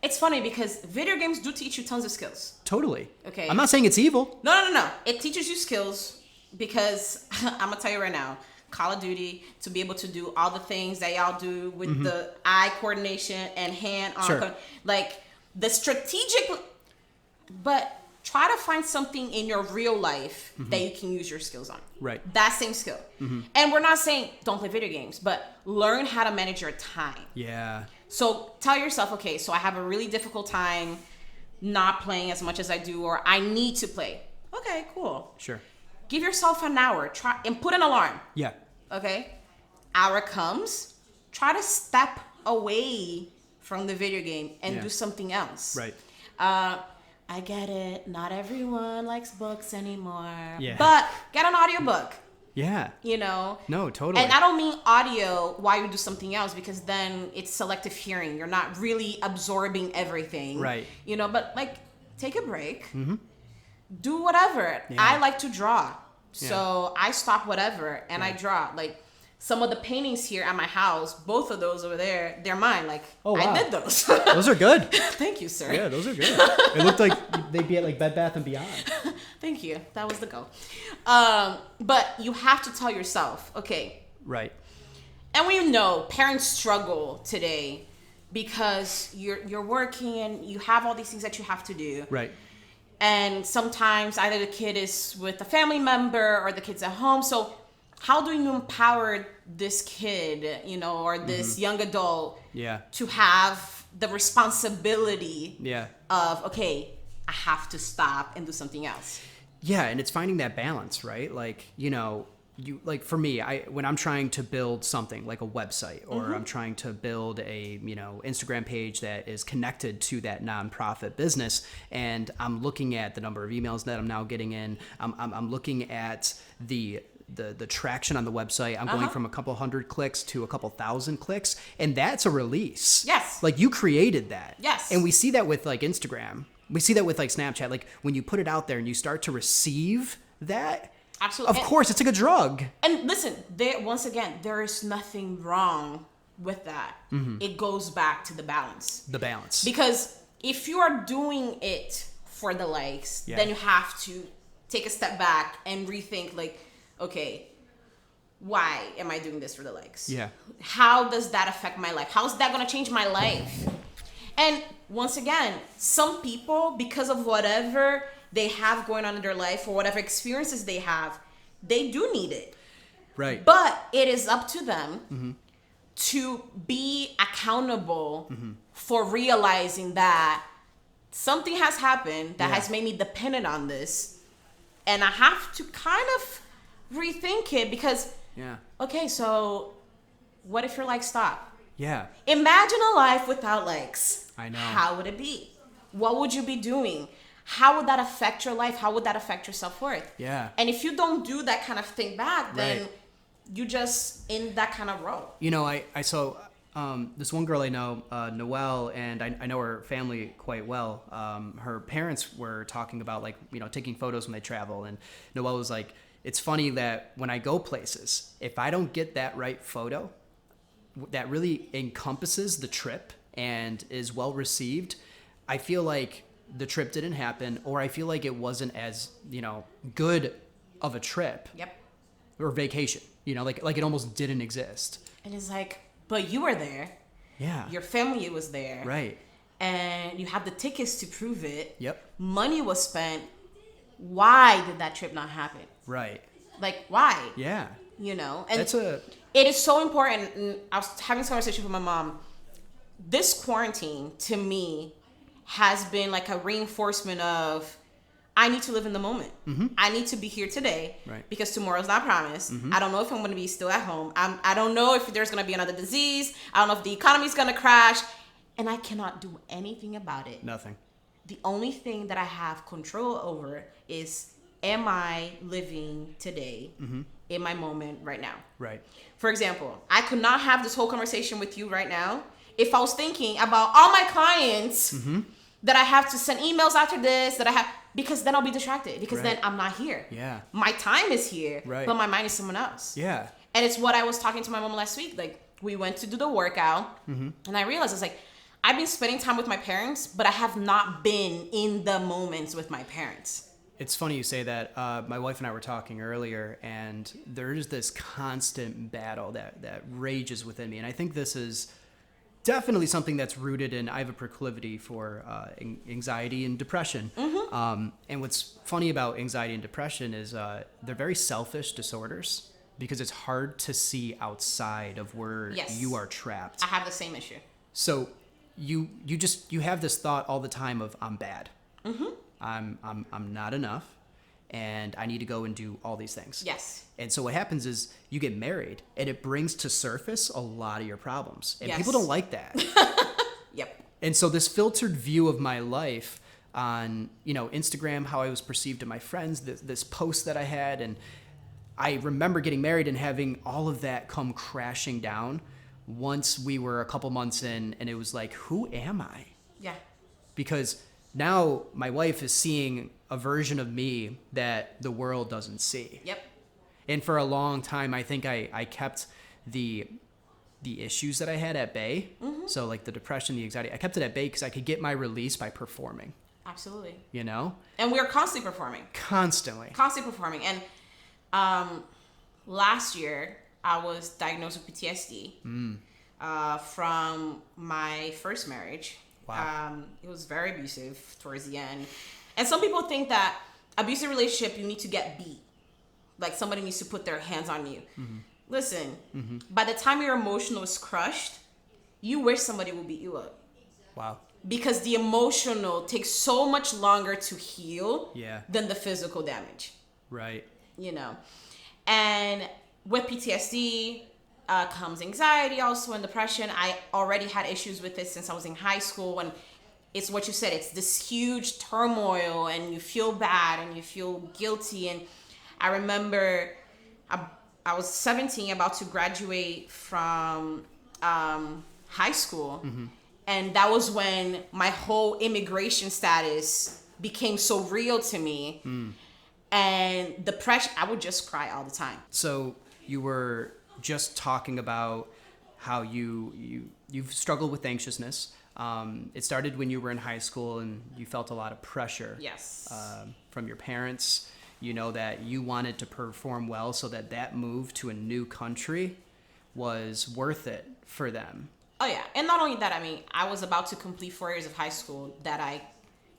it's funny because video games do teach you tons of skills. Totally. Okay. I'm not saying it's evil. No. It teaches you skills because I'm gonna tell you right now, Call of Duty, to be able to do all the things that y'all do with the eye coordination and hand-on, like the strategic, but try to find something in your real life that you can use your skills on. Right. That same skill. And we're not saying don't play video games, but learn how to manage your time. Yeah. So tell yourself, okay, so I have a really difficult time not playing as much as I do, or I need to play. Okay, cool. Sure. Give yourself an hour. Try and put an alarm. Yeah. Okay? Hour comes. Try to step away from the video game and do something else. Right. I get it. Not everyone likes books anymore. Yeah. But get an audiobook. Yeah. You know? No, totally. And I don't mean audio while you do something else, because then it's selective hearing. You're not really absorbing everything. Right. You know, but like take a break. Do whatever. Yeah. I like to draw. So I stop whatever and I draw. Like some of the paintings here at my house, both of those over there, they're mine. Like, oh, wow. I did those. Those are good. Thank you, sir. Yeah, those are good. It looked like they'd be at like Bed Bath & Beyond. Thank you. That was the goal. But you have to tell yourself, okay. Right. And we know parents struggle today because you're working and you have all these things that you have to do. Right. And sometimes either the kid is with a family member or the kid's at home. So how do you empower this kid, you know, or this young adult to have the responsibility of, okay, I have to stop and do something else? Yeah, and it's finding that balance, right? Like, you know, you like for me, when I'm trying to build something like a website or I'm trying to build a, you know, Instagram page that is connected to that nonprofit business, and I'm looking at the number of emails that I'm now getting in, I'm looking at the traction on the website. I'm going from a couple hundred clicks to a couple thousand clicks, and that's a release. Yes. Like you created that. Yes. And we see that with like Instagram. We see that with like Snapchat. Like when you put it out there and you start to receive that, absolutely. Of course, it's like a drug. And listen, once again, there is nothing wrong with that. It goes back to the balance. The balance. Because if you are doing it for the likes, then you have to take a step back and rethink, like, okay, why am I doing this for the likes? Yeah. How does that affect my life? How is that going to change my life? And once again, some people, because of whatever they have going on in their life or whatever experiences they have, they do need it. Right. But it is up to them to be accountable for realizing that something has happened that has made me dependent on this. And I have to kind of rethink it because, okay, so what if your likes stop? Yeah. Imagine a life without likes. I know. How would it be? What would you be doing? How would that affect your life? How would that affect your self-worth? Yeah. And if you don't do that kind of thing back, then you just in that kind of role. You know, I saw this one girl I know, Noelle, and I know her family quite well. Her parents were talking about, like, you know, taking photos when they travel. And Noelle was like, it's funny that when I go places, if I don't get that right photo that really encompasses the trip and is well received, I feel like the trip didn't happen, or I feel like it wasn't as, good of a trip Yep. or vacation, like it almost didn't exist. And it's like, but you were there. Yeah. Your family was there. Right. And you have the tickets to prove it. Yep. Money was spent. Why did that trip not happen? Right. Like, why? Yeah. And That's a it is so important. And I was having this conversation with my mom. This quarantine, to me, has been like a reinforcement of, I need to live in the moment. Mm-hmm. I need to be here today, Right. because tomorrow's not promised. Mm-hmm. I don't know if I'm going to be still at home. I don't know if there's going to be another disease. I don't know if the economy's going to crash. And I cannot do anything about it. nothing. The only thing that I have control over is, am I living today in my moment right now? Right. For example, I could not have this whole conversation with you right now if I was thinking about all my clients that I have to send emails after this, because then I'll be distracted, because then Right. I'm not here. Yeah. My time is here, Right. but my mind is someone else. Yeah. And it's what I was talking to my mom last week. Like, we went to do the workout, and I realized it's like, I've been spending time with my parents, but I have not been in the moments with my parents. It's funny you say that. My wife and I were talking earlier, and there's this constant battle that rages within me. And I think this is definitely something that's rooted in, I have a proclivity for anxiety and depression. And what's funny about anxiety and depression is they're very selfish disorders, because it's hard to see outside of where Yes. you are trapped. I have the same issue. So you have this thought all the time of, I'm bad. I'm not enough, and I need to go and do all these things. Yes. And so what happens is you get married, and it brings to surface a lot of your problems, and Yes. people don't like that. Yep. And so this filtered view of my life on Instagram, how I was perceived to my friends, this post that I had, and I remember getting married and having all of that come crashing down once we were a couple months in, and it was like, who am I? Yeah. Because now my wife is seeing a version of me that the world doesn't see. Yep. And for a long time, I think I kept the issues that I had at bay. So like the depression, the anxiety, I kept it at bay because I could get my release by performing, Absolutely. And we're constantly performing. constantly. Constantly performing. And last year, I was diagnosed with PTSD from my first marriage. Wow. It was very abusive towards the end. And some people think that abusive relationship, you need to get beat. Like somebody needs to put their hands on you. Listen, by the time your emotional is crushed, you wish somebody would beat you up. Wow. Because the emotional takes so much longer to heal Yeah. than the physical damage. Right. And with PTSD comes anxiety also, and depression. I already had issues with this since I was in high school, and it's what you said, it's this huge turmoil, and you feel bad and you feel guilty. And I remember I was 17, about to graduate from high school, and that was when my whole immigration status became so real to me. And depression, I would just cry all the time. So you were just talking about how you've struggled with anxiousness. It started when you were in high school and you felt a lot of pressure. Yes. From your parents, that you wanted to perform well, so that move to a new country was worth it for them. Oh yeah, and not only that, I mean, I was about to complete 4 years of high school that I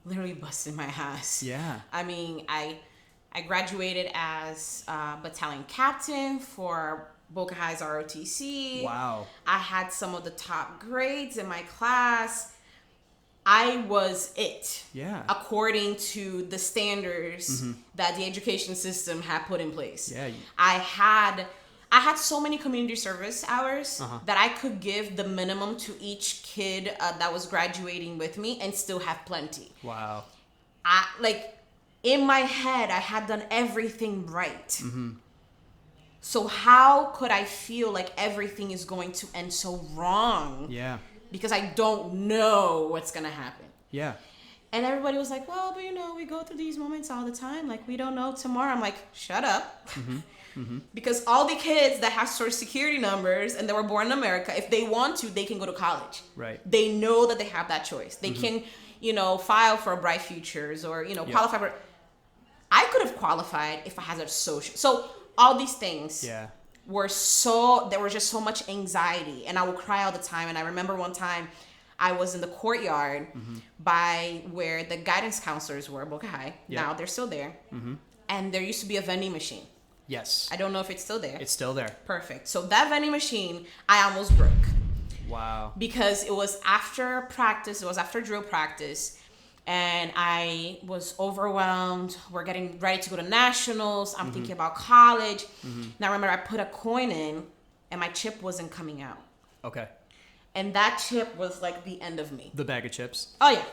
literally busted my ass. Yeah. I mean, I graduated as battalion captain for Boca High's ROTC. Wow. I had some of the top grades in my class. I was it. Yeah. According to the standards that the education system had put in place. Yeah. I had so many community service hours that I could give the minimum to each kid that was graduating with me and still have plenty. Wow. In my head, I had done everything right. So how could I feel like everything is going to end so wrong? Yeah. Because I don't know what's going to happen. Yeah. And everybody was like, well, but we go through these moments all the time. Like, we don't know tomorrow. I'm like, shut up. Because all the kids that have social security numbers and that were born in America, if they want to, they can go to college. Right. They know that they have that choice. They can file for Bright Futures or, qualify for. I could have qualified if I had a social. So all these things Yeah. there was just so much anxiety, and I would cry all the time. And I remember one time I was in the courtyard by where the guidance counselors were, Boca High. Yeah. Now they're still there. And there used to be a vending machine. Yes. I don't know if it's still there. It's still there. Perfect. So that vending machine, I almost broke. Wow. Because it was after practice, it was after drill practice, and I was overwhelmed. We're getting ready to go to nationals. I'm thinking about college. Now remember, I put a coin in, and my chip wasn't coming out. Okay. And that chip was like the end of me. The bag of chips. Oh yeah.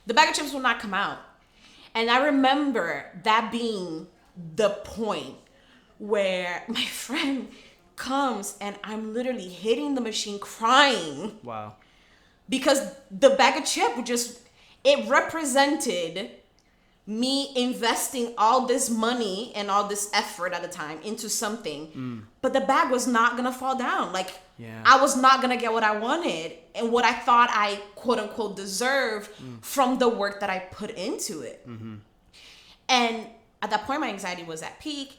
The bag of chips will not come out. And I remember that being the point where my friend comes and I'm literally hitting the machine crying. Wow. Because the bag of chip it represented me investing all this money and all this effort at the time into something. But the bag was not going to fall down. Like, yeah. I was not going to get what I wanted and what I thought I quote unquote deserved from the work that I put into it. And at that point, my anxiety was at peak.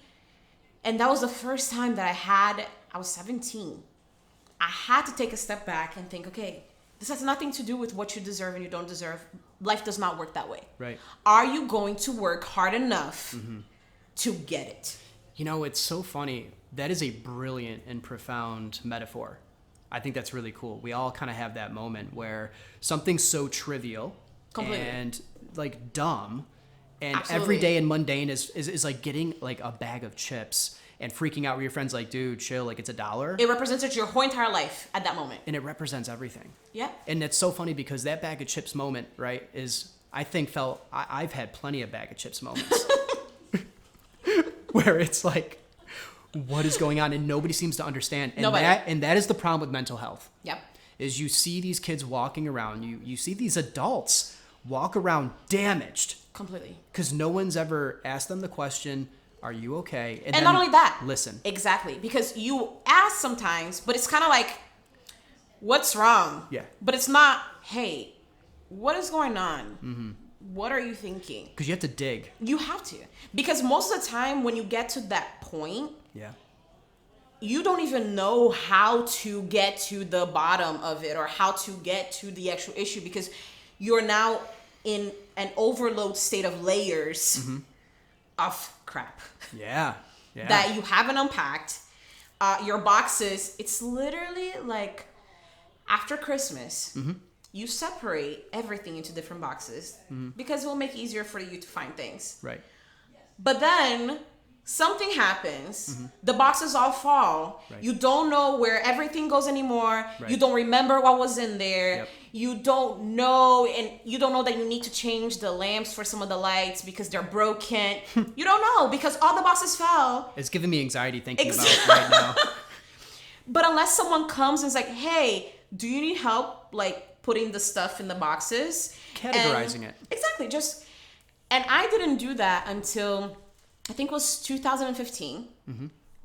And that was the first time that I was 17. I had to take a step back and think, okay, this has nothing to do with what you deserve and you don't deserve. Life does not work that way. Right. Are you going to work hard enough to get it? It's so funny. That is a brilliant and profound metaphor. I think that's really cool. We all kind of have that moment where something's so trivial Completely. and like dumb and Absolutely. everyday and mundane is like getting like a bag of chips and freaking out where your friend's like, dude, chill, like it's $1. It represented your whole entire life at that moment. And it represents everything. Yeah. And it's so funny because that bag of chips moment, right, I've had plenty of bag of chips moments where it's like, what is going on? And nobody seems to understand. And Nobody. that is the problem with mental health. Yep. Is you see these kids walking around, you see these adults walk around damaged Completely. because no one's ever asked them the question, are you okay? And not only that. Listen. Exactly. Because you ask sometimes, but it's kind of like, what's wrong? Yeah. But it's not, hey, what is going on? What are you thinking? Because you have to dig. You have to. Because most of the time when you get to that point, Yeah. you don't even know how to get to the bottom of it or how to get to the actual issue because you're now in an overload state of layers of crap Yeah. Yeah. that you haven't unpacked. Your boxes, it's literally like after Christmas, you separate everything into different boxes because it will make it easier for you to find things. Right. But then something happens, the boxes all fall, Right. you don't know where everything goes anymore, Right. you don't remember what was in there, Yep. you don't know that you need to change the lamps for some of the lights because they're broken. You don't know because all the boxes fell. It's giving me anxiety thinking Exactly. about it right now. But unless someone comes and is like, hey, do you need help like putting the stuff in the boxes? Categorizing it. Exactly. And I didn't do that until I think it was 2015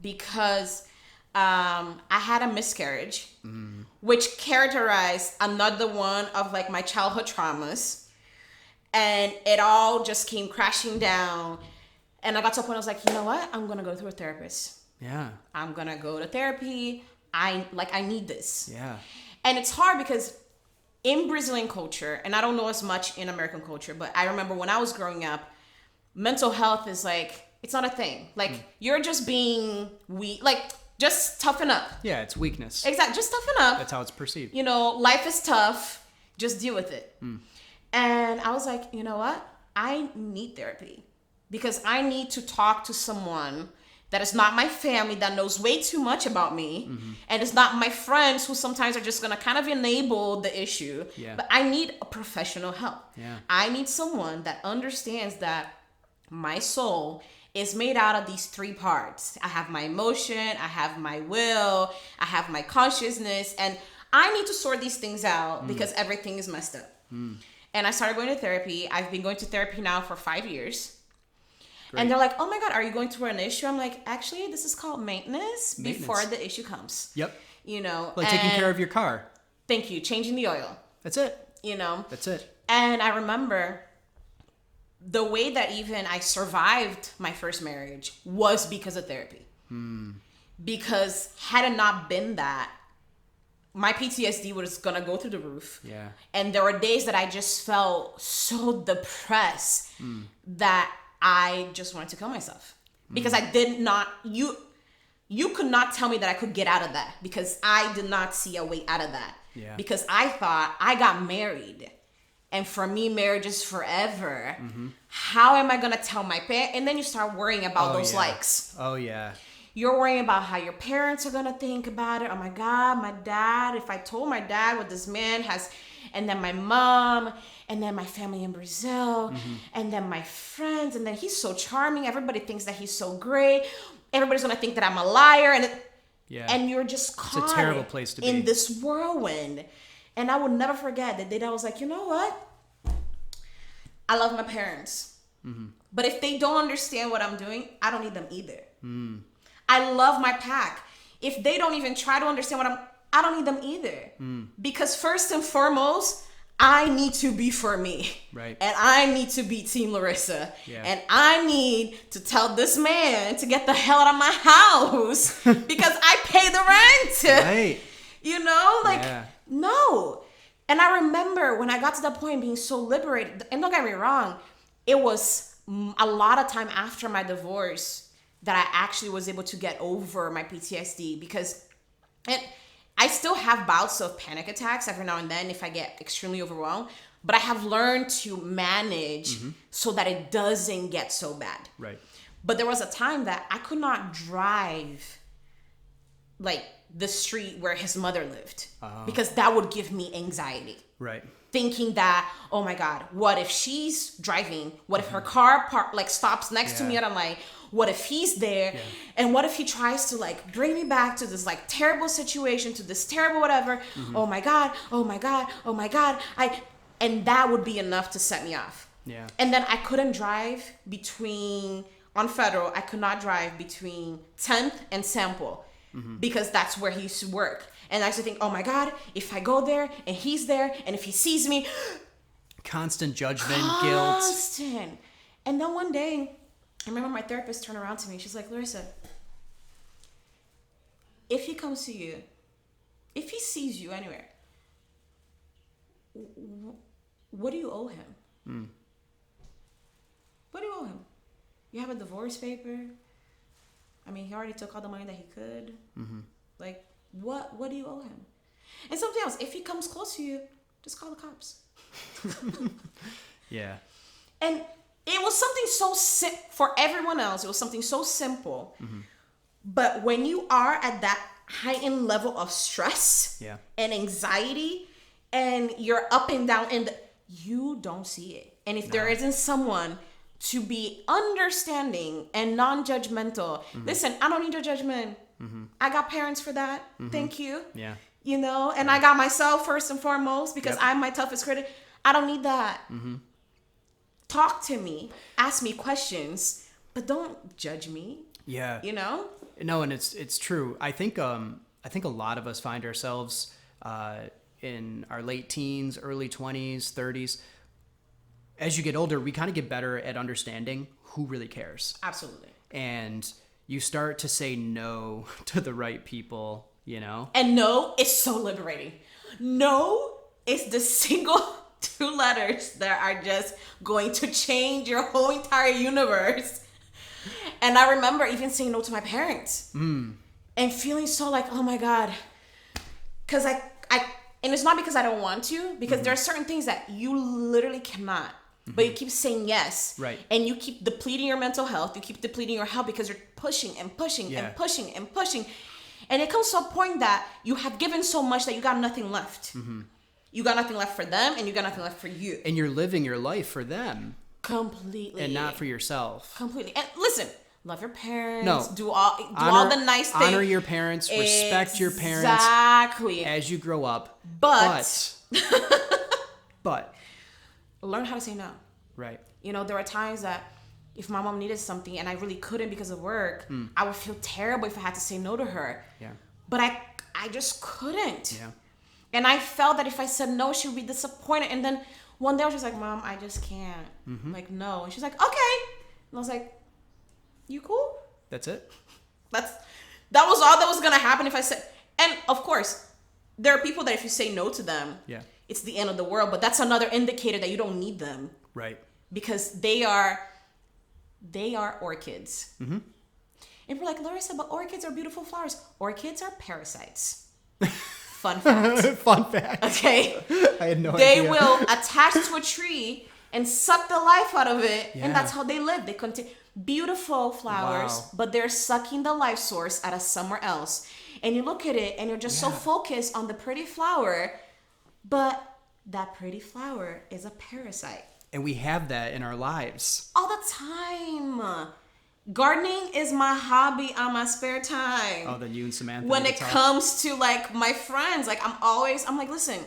because I had a miscarriage, which characterized another one of like my childhood traumas. And it all just came crashing down. And I got to a point I was like, you know what? I'm going to go to a therapist. Yeah. I'm going to go to therapy. I need this. Yeah. And it's hard because in Brazilian culture, and I don't know as much in American culture, but I remember when I was growing up, mental health is like, it's not a thing. Like, you're just being weak. Like, just toughen up. Yeah, it's weakness. Exactly. Just toughen up. That's how it's perceived. Life is tough. Just deal with it. And I was like, you know what? I need therapy because I need to talk to someone that is not my family, that knows way too much about me, and it's not my friends who sometimes are just gonna kind of enable the issue. Yeah. But I need a professional help. Yeah. I need someone that understands that my soul is made out of these three parts. I have my emotion, I have my will, I have my consciousness, and I need to sort these things out because everything is messed up. And I started going to therapy. I've been going to therapy now for 5 years. Great. And they're like, oh my God, are you going through an issue? I'm like, actually, this is called maintenance before the issue comes. Yep. You know, Like taking care of your car. Thank you. Changing the oil, That's it. you know. That's it. And I remember the way that even I survived my first marriage was because of therapy. Because had it not been that, my PTSD was gonna go through the roof. Yeah. And there were days that I just felt so depressed that I just wanted to kill myself. Because I did not, you could not tell me that I could get out of that, because I did not see a way out of that. Yeah. Because I thought I got married, and for me, marriage is forever. How am I gonna tell my parents? And then you start worrying about those likes. Oh yeah. You're worrying about how your parents are gonna think about it. Oh my God, my dad, if I told my dad what this man has, and then my mom, and then my family in Brazil, and then my friends, and then he's so charming. Everybody thinks that he's so great. Everybody's gonna think that I'm a liar, and you're just caught It's a terrible place to be in this whirlwind. And I will never forget the day that I was like, you know what? I love my parents, but if they don't understand what I'm doing, I don't need them either. I love my pack. If they don't even try to understand I don't need them either. Because first and foremost, I need to be for me. Right. And I need to be Team Larissa. Yeah. And I need to tell this man to get the hell out of my house because I pay the rent. Right. You know, like, Yeah. no. And I remember when I got to that point being so liberated, and don't get me wrong, it was a lot of time after my divorce that I actually was able to get over my PTSD, because I still have bouts of panic attacks every now and then if I get extremely overwhelmed, but I have learned to manage so that it doesn't get so bad. Right. But there was a time that I could not drive like the street where his mother lived because that would give me anxiety. Right. Thinking that, oh my God, what if she's driving? What if her car stops next to me at a light? What if he's there? Yeah. And what if he tries to like bring me back to this like terrible situation, to this terrible whatever? Oh my God, oh my God, oh my God. And that would be enough to set me off. Yeah. And then I couldn't drive on Federal, I could not drive between 10th and Sample because that's where he used to work. And I used to think, oh my God, if I go there and he's there and if he sees me. Constant judgment, guilt. Constant. And then one day, I remember my therapist turned around to me. She's like, Larissa, if he comes to you, if he sees you anywhere, what do you owe him? What do you owe him? You have a divorce paper? I mean, he already took all the money that he could. Like, what do you owe him? And something else, if he comes close to you, just call the cops. Yeah. And it was something for everyone else, it was something so simple. But when you are at that heightened level of stress and anxiety, and you're up and down, and you don't see it. And if there isn't someone to be understanding and non-judgmental, listen, I don't need your judgment. I got parents for that. Thank you. Yeah. You know, and I got myself first and foremost because I'm my toughest critic. I don't need that. Talk to me, ask me questions, but don't judge me. Yeah. You know? No, and it's true. I think a lot of us find ourselves in our late teens, early 20s, 30s. As you get older, we kind of get better at understanding who really cares. Absolutely. And you start to say no to the right people, you know? And no is so liberating. No is the single 2 letters that are just going to change your whole entire universe. And I remember even saying no to my parents and feeling so like, oh my God. Because and it's not because I don't want to, because there are certain things that you literally cannot. But you keep saying yes. Right. And you keep depleting your mental health. You keep depleting your health because you're pushing and pushing and pushing and pushing. And it comes to a point that you have given so much that you got nothing left. You got nothing left for them, and you got nothing left for you. And you're living your life for them. Completely. And not for yourself. Completely. And listen, love your parents. No. Do all the nice things. Honor your parents. Respect your parents. Exactly. As you grow up. But learn how to say no. Right. You know, there are times that if my mom needed something and I really couldn't because of work, I would feel terrible if I had to say no to her. Yeah. But I just couldn't. Yeah. And I felt that if I said no, she would be disappointed. And then One day I was just like, Mom, I just can't. Like, no. And she's like, okay. And I was like, you cool? That's it? That was all that was gonna happen if I said. And of course, there are people that if you say no to them, Yeah. it's the end of the world. But that's another indicator that you don't need them. Right. Because they are orchids. And people are like, Larissa, but orchids are beautiful flowers. Orchids are parasites. Fun fact. Fun fact. Okay. I had no They idea. will attach to a tree and suck the life out of it. Yeah. And that's how they live. They continue. Beautiful flowers, Wow. but they're sucking the life source out of somewhere else. And you look at it and you're just so focused on the pretty flower, but that pretty flower is a parasite. And we have that in our lives. All the time. Gardening is my hobby on my spare time. Oh, then you and Samantha. When need it to talk. comes to like my friends, like I'm like, listen,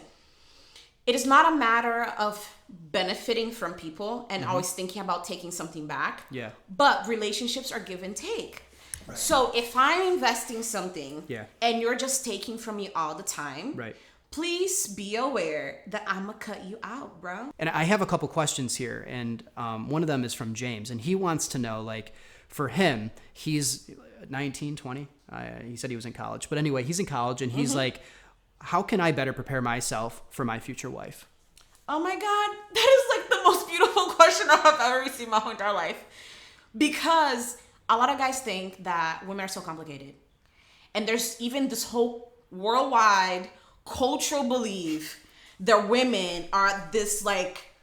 it is not a matter of benefiting from people and always thinking about taking something back. Yeah. But relationships are give and take. Right. So if I'm investing something and you're just taking from me all the time, Right. please be aware that I'm gonna cut you out, bro. And I have a couple questions here, and one of them is from James, and he wants to know, like, for him, he's 19, 20. He said he was in college. But anyway, he's in college, and he's like, how can I better prepare myself for my future wife? Oh my God, that is like the most beautiful question I've ever received in my whole entire life. Because a lot of guys think that women are so complicated. And there's even this whole worldwide cultural belief that women are this like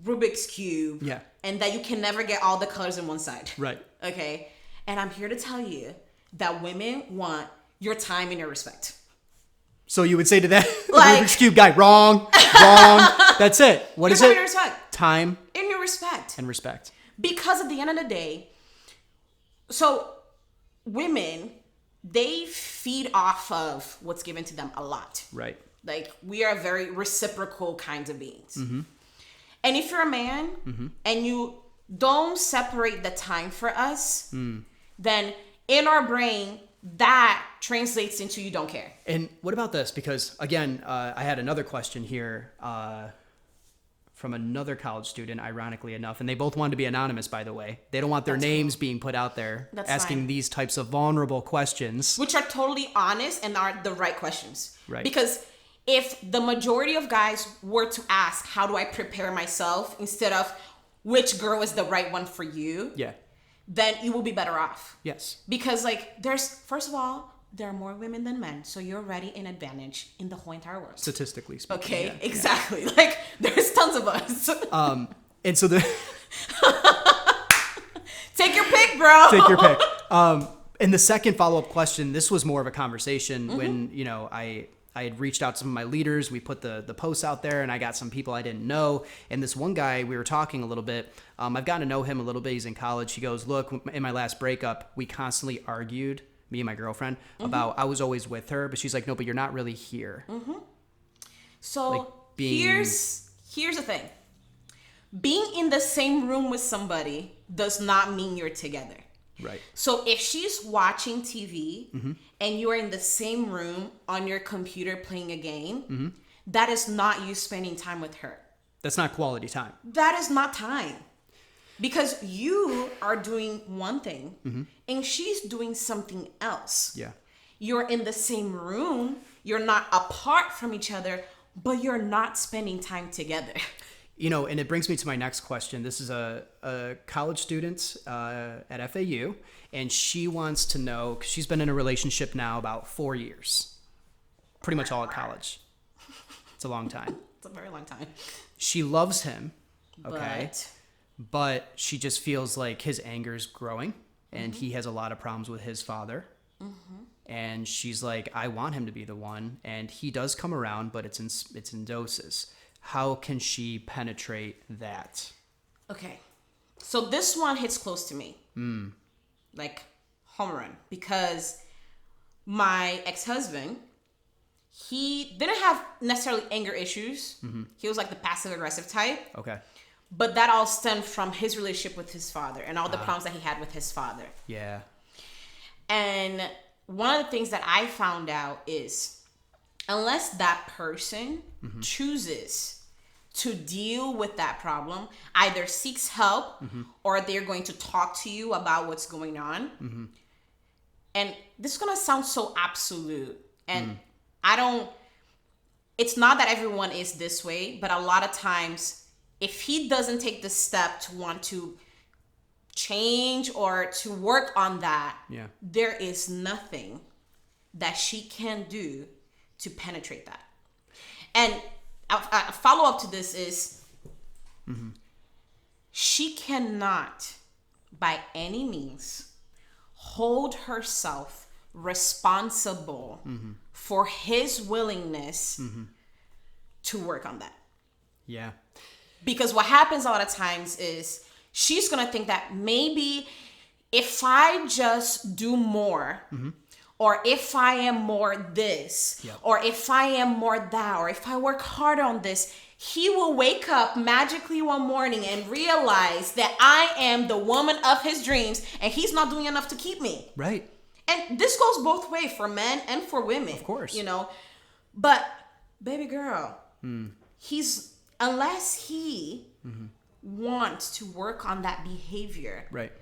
Rubik's Cube. Yeah. And that you can never get all the colors in one side. Right. Okay. And I'm here to tell you that women want your time and your respect. So you would say to that Like- Rubik's Cube guy, wrong. That's it. What is Your time it? and your respect. Time And your respect. and respect. Because at the end of the day, so women, they feed off of what's given to them a lot. Right. Like, we are very reciprocal kinds of beings. And if you're a man and you don't separate the time for us, then in our brain, that translates into you don't care. And what about this? Because, again, I had another question here from another college student, ironically enough, and they both wanted to be anonymous, by the way. They don't want their names being put out there, That's asking fine. these types of vulnerable questions. Which are totally honest and are the right questions. Right. Because if the majority of guys were to ask, how do I prepare myself, instead of which girl is the right one for you, Yeah. then you will be better off. Yes. Because like first of all, there are more women than men. So you're already an advantage in the whole entire world. Statistically speaking. Okay, yeah. exactly. Like there's tons of us. And so the Take your pick, bro. take your pick. And the second follow-up question, this was more of a conversation when, you know, I had reached out to some of my leaders. We put the posts out there, and I got some people I didn't know. And this one guy, we were talking a little bit. I've gotten to know him a little bit. He's in college. He goes, look, in my last breakup, we constantly argued, me and my girlfriend, about I was always with her. But she's like, no, but you're not really here. So Like being- here's the thing. Being in the same room with somebody does not mean you're together. Right. So if she's watching TV and you are in the same room on your computer playing a game, that is not you spending time with her. That's not quality time. That is not time. Because you are doing one thing and she's doing something else. Yeah. You're in the same room, you're not apart from each other, but you're not spending time together. You know, and it brings me to my next question. This is a college student at FAU, and she wants to know, because she's been in a relationship now about 4 years, pretty much all at college. It's a long time. It's a very long time. She loves him, okay, But but she just feels like his anger is growing, and he has a lot of problems with his father. And she's like, I want him to be the one, and he does come around, but it's in doses. How can she penetrate that? okay. So this one hits close to me. Like home run. Because my ex-husband, he didn't have necessarily anger issues. He was like the passive aggressive type. Okay. But that all stemmed from his relationship with his father and all the problems that he had with his father. Yeah. And one of the things that I found out is unless that person chooses to deal with that problem either seeks help or they're going to talk to you about what's going on. And this is going to sound so absolute. And it's not that everyone is this way, but a lot of times, if he doesn't take the step to want to change or to work on that, there is nothing that she can do to penetrate that. And a follow-up to this is she cannot, by any means, hold herself responsible for his willingness to work on that. Yeah. Because what happens a lot of times is she's going to think that maybe if I just do more, or if I am more this, or if I am more that, or if I work harder on this, he will wake up magically one morning and realize that I am the woman of his dreams and he's not doing enough to keep me. Right. And this goes both ways for men and for women. Of course. You know, but baby girl, unless he wants to work on that behavior, Right.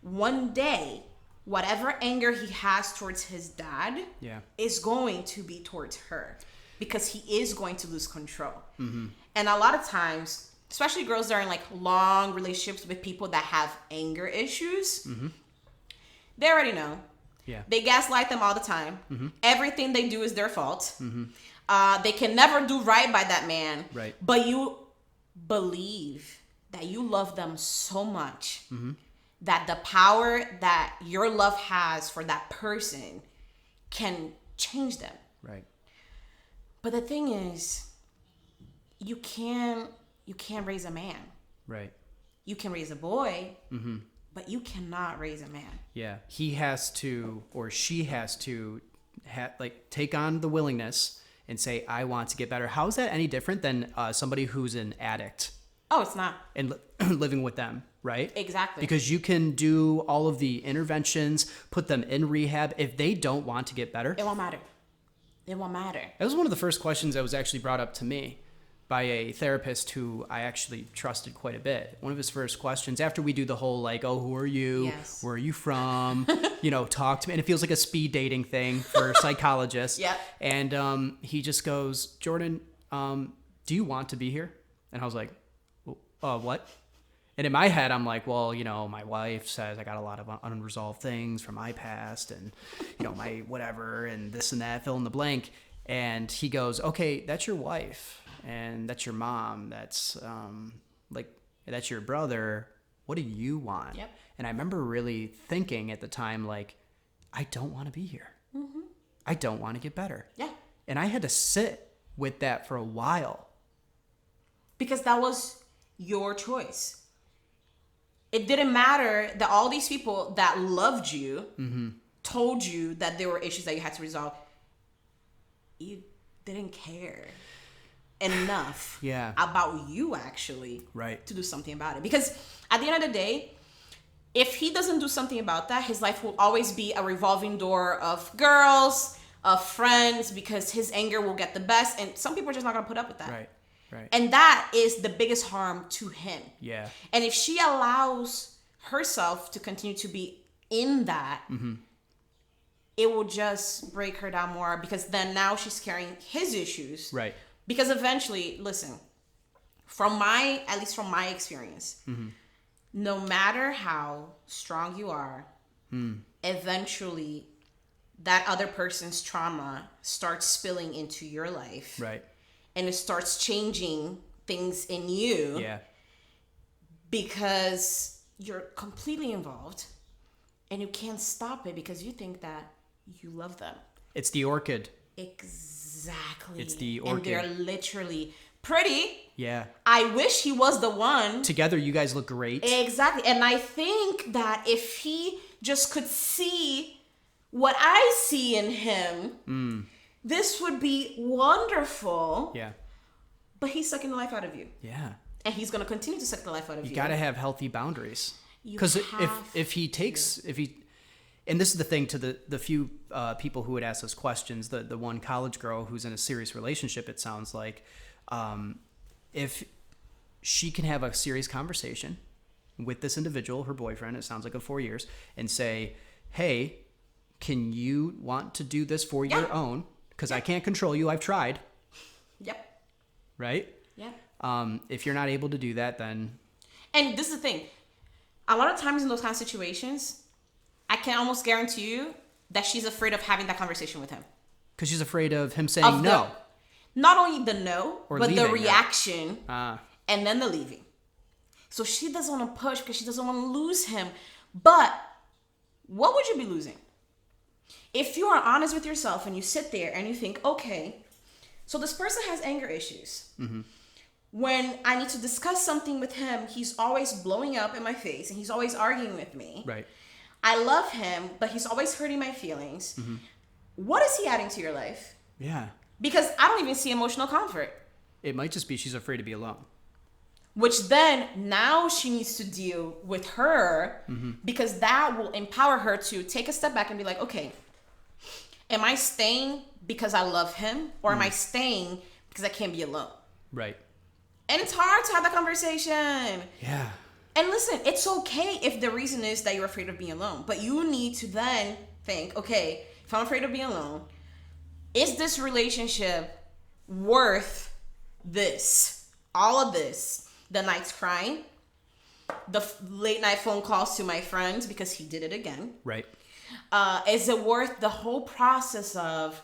one day, whatever anger he has towards his dad is going to be towards her, because he is going to lose control. And a lot of times, especially girls that are in like long relationships with people that have anger issues, they already know. Yeah. They gaslight them all the time. Everything they do is their fault. They can never do right by that man. Right. But you believe that you love them so much that the power that your love has for that person can change them. Right. But the thing is, you can't raise a man. Right. You can raise a boy, but you cannot raise a man. Yeah. He has to, or she has to, take on the willingness and say, I want to get better. How is that any different than somebody who's an addict Oh, it's not. and living with them, right? Exactly. Because you can do all of the interventions, put them in rehab. If they don't want to get better, It won't matter. It won't matter. that was one of the first questions that was actually brought up to me by a therapist who I actually trusted quite a bit. One of his first questions, after we do the whole like, oh, who are you? Yes. Where are you from? Talk to me. And it feels like a speed dating thing for psychologists. Yep. And he just goes, Jordan, do you want to be here? And I was like, what? And in my head, I'm like, well, my wife says I got a lot of unresolved things from my past and, my whatever and this and that, fill in the blank. And he goes, okay, that's your wife and that's your mom. That's that's your brother. What do you want? Yep. And I remember really thinking at the time, like, I don't want to be here. I don't want to get better. Yeah. And I had to sit with that for a while. Because that was your choice. It didn't matter that all these people that loved you told you that there were issues that you had to resolve. You didn't care enough about you actually to do something about it. Because at the end of the day, if he doesn't do something about that, his life will always be a revolving door of girls, of friends, because his anger will get the best. And some people are just not going to put up with that. Right. And that is the biggest harm to him. Yeah. And if she allows herself to continue to be in that, it will just break her down more, because then now she's carrying his issues. Right. Because eventually, listen, at least from my experience, no matter how strong you are, eventually that other person's trauma starts spilling into your life. Right. And it starts changing things in you. Yeah. Because you're completely involved and you can't stop it because you think that you love them. It's the orchid. Exactly. It's the orchid. And they're literally pretty. Yeah. I wish he was the one. Together, you guys look great. Exactly. And I think that if he just could see what I see in him, this would be wonderful. Yeah. But he's sucking the life out of you. Yeah. And he's going to continue to suck the life out of you. You got to have healthy boundaries. Because if he, and this is the thing to the few people who would ask us questions, the one college girl who's in a serious relationship, it sounds like, if she can have a serious conversation with this individual, her boyfriend, it sounds like of 4 years, and say, hey, can you want to do this for your own? Because I can't control you. I've tried. Yep. Right? Yeah. If you're not able to do that, then... And this is the thing. A lot of times in those kind of situations, I can almost guarantee you that she's afraid of having that conversation with him. Because she's afraid of him saying no. Not only the no, or but leaving, the reaction right? and then the leaving. So she doesn't want to push because she doesn't want to lose him. But what would you be losing? If you are honest with yourself and you sit there and you think, okay, so this person has anger issues. Mm-hmm. When I need to discuss something with him, he's always blowing up in my face and he's always arguing with me. Right. I love him, but he's always hurting my feelings. Mm-hmm. What is he adding to your life? Yeah. Because I don't even see emotional comfort. It might just be she's afraid to be alone. Which then now she needs to deal with her because that will empower her to take a step back and be like, okay, am I staying because I love him or am I staying because I can't be alone? Right. And it's hard to have that conversation. Yeah. And listen, it's okay if the reason is that you're afraid of being alone, but you need to then think, okay, if I'm afraid of being alone, is this relationship worth this? All of this? The nights crying, the late night phone calls to my friends because he did it again. Right. Is it worth the whole process of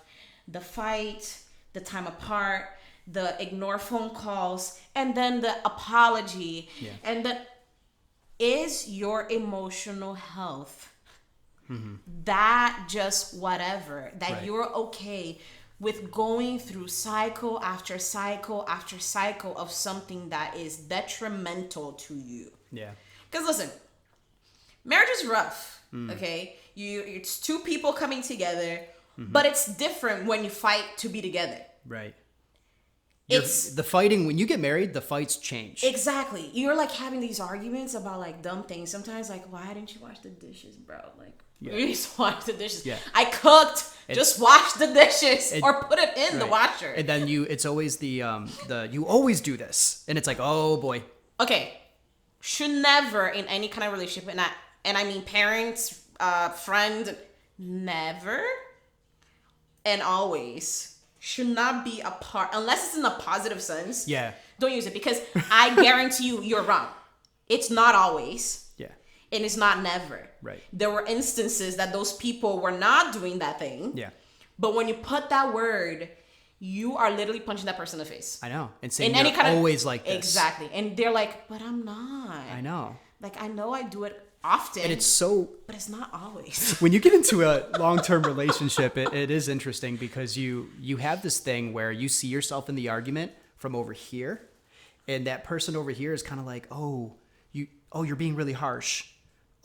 the fight, the time apart, the ignore phone calls, and then the apology, and then is your emotional health that just whatever, that you're okay with going through cycle after cycle after cycle of something that is detrimental to you? Yeah. Because listen, marriage is rough, okay? It's two people coming together, but it's different when you fight to be together. Right. It's the fighting, when you get married, the fights change. Exactly. You're like having these arguments about like dumb things. Sometimes like, why didn't you wash the dishes, bro? Like, you need to wash the dishes. Yeah. I cooked. Just wash the dishes or put it in the washer. And then it's always the you always do this. And it's like, oh boy. Okay. Should never in any kind of relationship, and I mean parents, friend, never and always should not be a part, unless it's in a positive sense. Yeah. Don't use it because I guarantee you're wrong. It's not always. Yeah. And it's not never. Right. There were instances that those people were not doing that thing. Yeah. But when you put that word, you are literally punching that person in the face. I know. And saying in any kind always of, like this. Exactly. And they're like, but I'm not. I know. Like, I know I do it often. And it's so... But it's not always. When you get into a long-term relationship, it is interesting because you have this thing where you see yourself in the argument from over here. And that person over here is kind of like, you're being really harsh.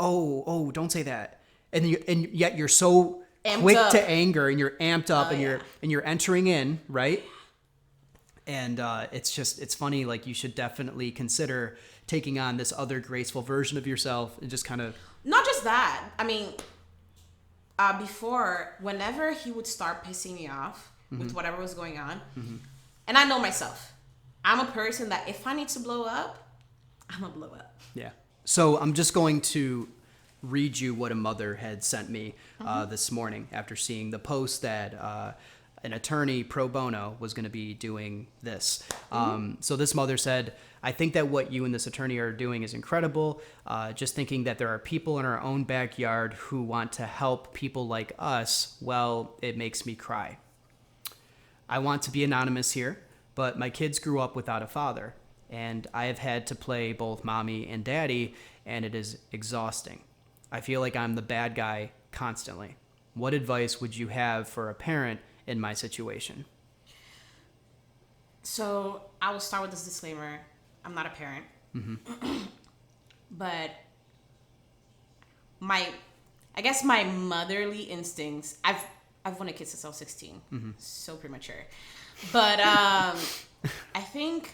Oh, don't say that. And yet you're so amped quick up. to anger and you're amped up and you're entering in, right? And it's funny, like you should definitely consider taking on this other graceful version of yourself and just kind of... Not just that. I mean, before, whenever he would start pissing me off with whatever was going on, and I know myself, I'm a person that if I need to blow up, I'm gonna blow up. Yeah. So I'm just going to read you what a mother had sent me this morning after seeing the post that an attorney pro bono was going to be doing this. So this mother said, I think that what you and this attorney are doing is incredible. Just thinking that there are people in our own backyard who want to help people like us, well, it makes me cry. I want to be anonymous here, but my kids grew up without a father, and I have had to play both mommy and daddy, and it is exhausting. I feel like I'm the bad guy constantly. What advice would you have for a parent in my situation? So I will start with this disclaimer. I'm not a parent. But I guess my motherly instincts, I've wanted kids since I was 16. So premature. But I think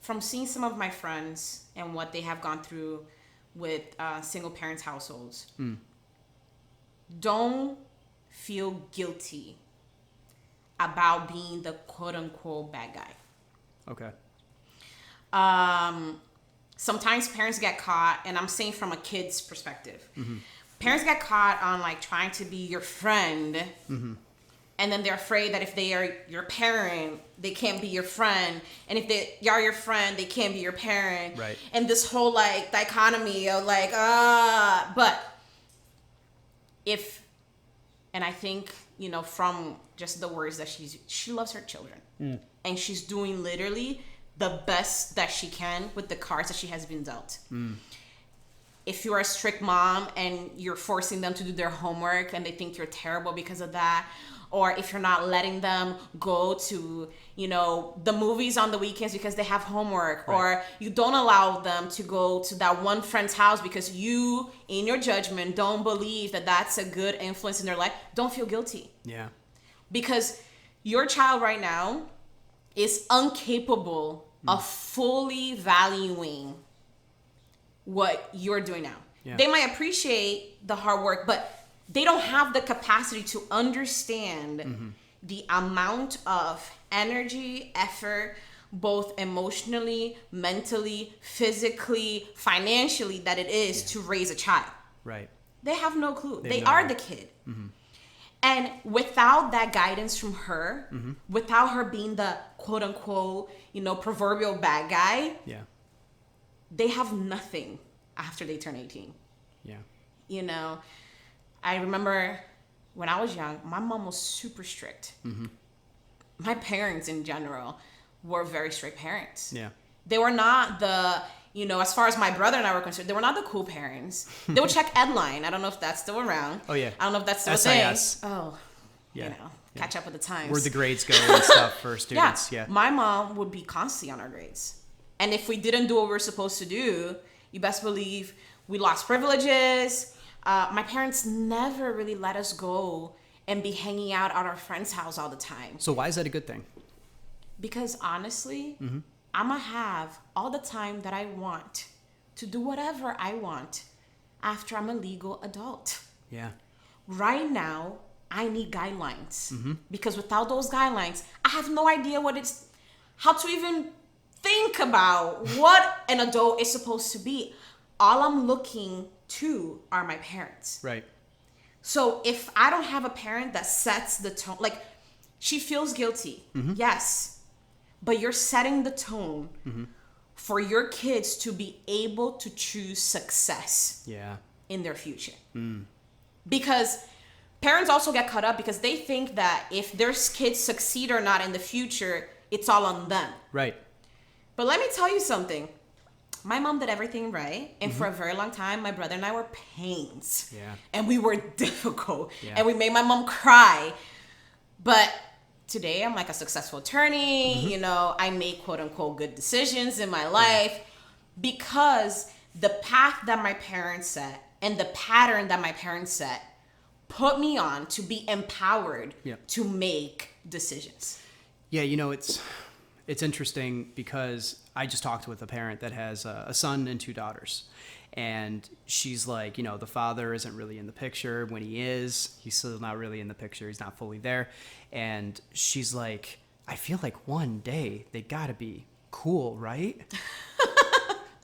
from seeing some of my friends and what they have gone through with single parents households, don't feel guilty about being the quote unquote bad guy. Okay. Sometimes parents get caught, and I'm saying from a kid's perspective. Parents get caught on like trying to be your friend, and then they're afraid that if they are your parent, they can't be your friend, and if they are your friend, they can't be your parent. Right. And this whole like dichotomy of like, but if, and I think, you know, from just the words that she loves her children, and she's doing literally the best that she can with the cards that she has been dealt. If you're a strict mom and you're forcing them to do their homework and they think you're terrible because of that, or if you're not letting them go to, you know, the movies on the weekends because they have homework, Right. or you don't allow them to go to that one friend's house because you, in your judgment, don't believe that that's a good influence in their life, don't feel guilty. Yeah. Because your child right now is incapable of fully valuing what you're doing now. Yeah. They might appreciate the hard work, but they don't have the capacity to understand the amount of energy, effort, both emotionally, mentally, physically, financially, that it is to raise a child. Right. They have no clue. They no are idea. the kid. And without that guidance from her, without her being the quote unquote, you know, proverbial bad guy, Yeah. they have nothing after they turn 18. Yeah. You know, I remember when I was young, my mom was super strict. My parents in general were very strict parents. Yeah. They were not the, you know, as far as my brother and I were concerned, they were not the cool parents. They would check Edline. I don't know if that's still around. Oh, yeah. I don't know if that's still a SIS. thing. Oh, Yeah. you know, catch up with the times. Where the grades go and stuff for students. Yeah. My mom would be constantly on our grades. And if we didn't do what we were supposed to do, you best believe we lost privileges. My parents never really let us go and be hanging out at our friend's house all the time. So why is that a good thing? Because honestly, I'm going to have all the time that I want to do whatever I want after I'm a legal adult. Yeah. Right now, I need guidelines. Because without those guidelines, I have no idea how to even think about what an adult is supposed to be. All I'm looking to are my parents. Right. So if I don't have a parent that sets the tone, like she feels guilty, yes, but you're setting the tone for your kids to be able to choose success Yeah. in their future. Because parents also get caught up because they think that if their kids succeed or not in the future, it's all on them. Right. But let me tell you something. My mom did everything right. And for a very long time, my brother and I were pains. Yeah. And we were difficult. Yeah. And we made my mom cry. But today, I'm like a successful attorney. You know, I make quote unquote good decisions in my life because the path that my parents set and the pattern that my parents set put me on to be empowered Yeah. to make decisions. Yeah, you know, it's interesting because I just talked with a parent that has a son and 2 daughters. And she's like, you know, the father isn't really in the picture. When he is, he's still not really in the picture. He's not fully there. And she's like, I feel like one day they gotta be cool, right?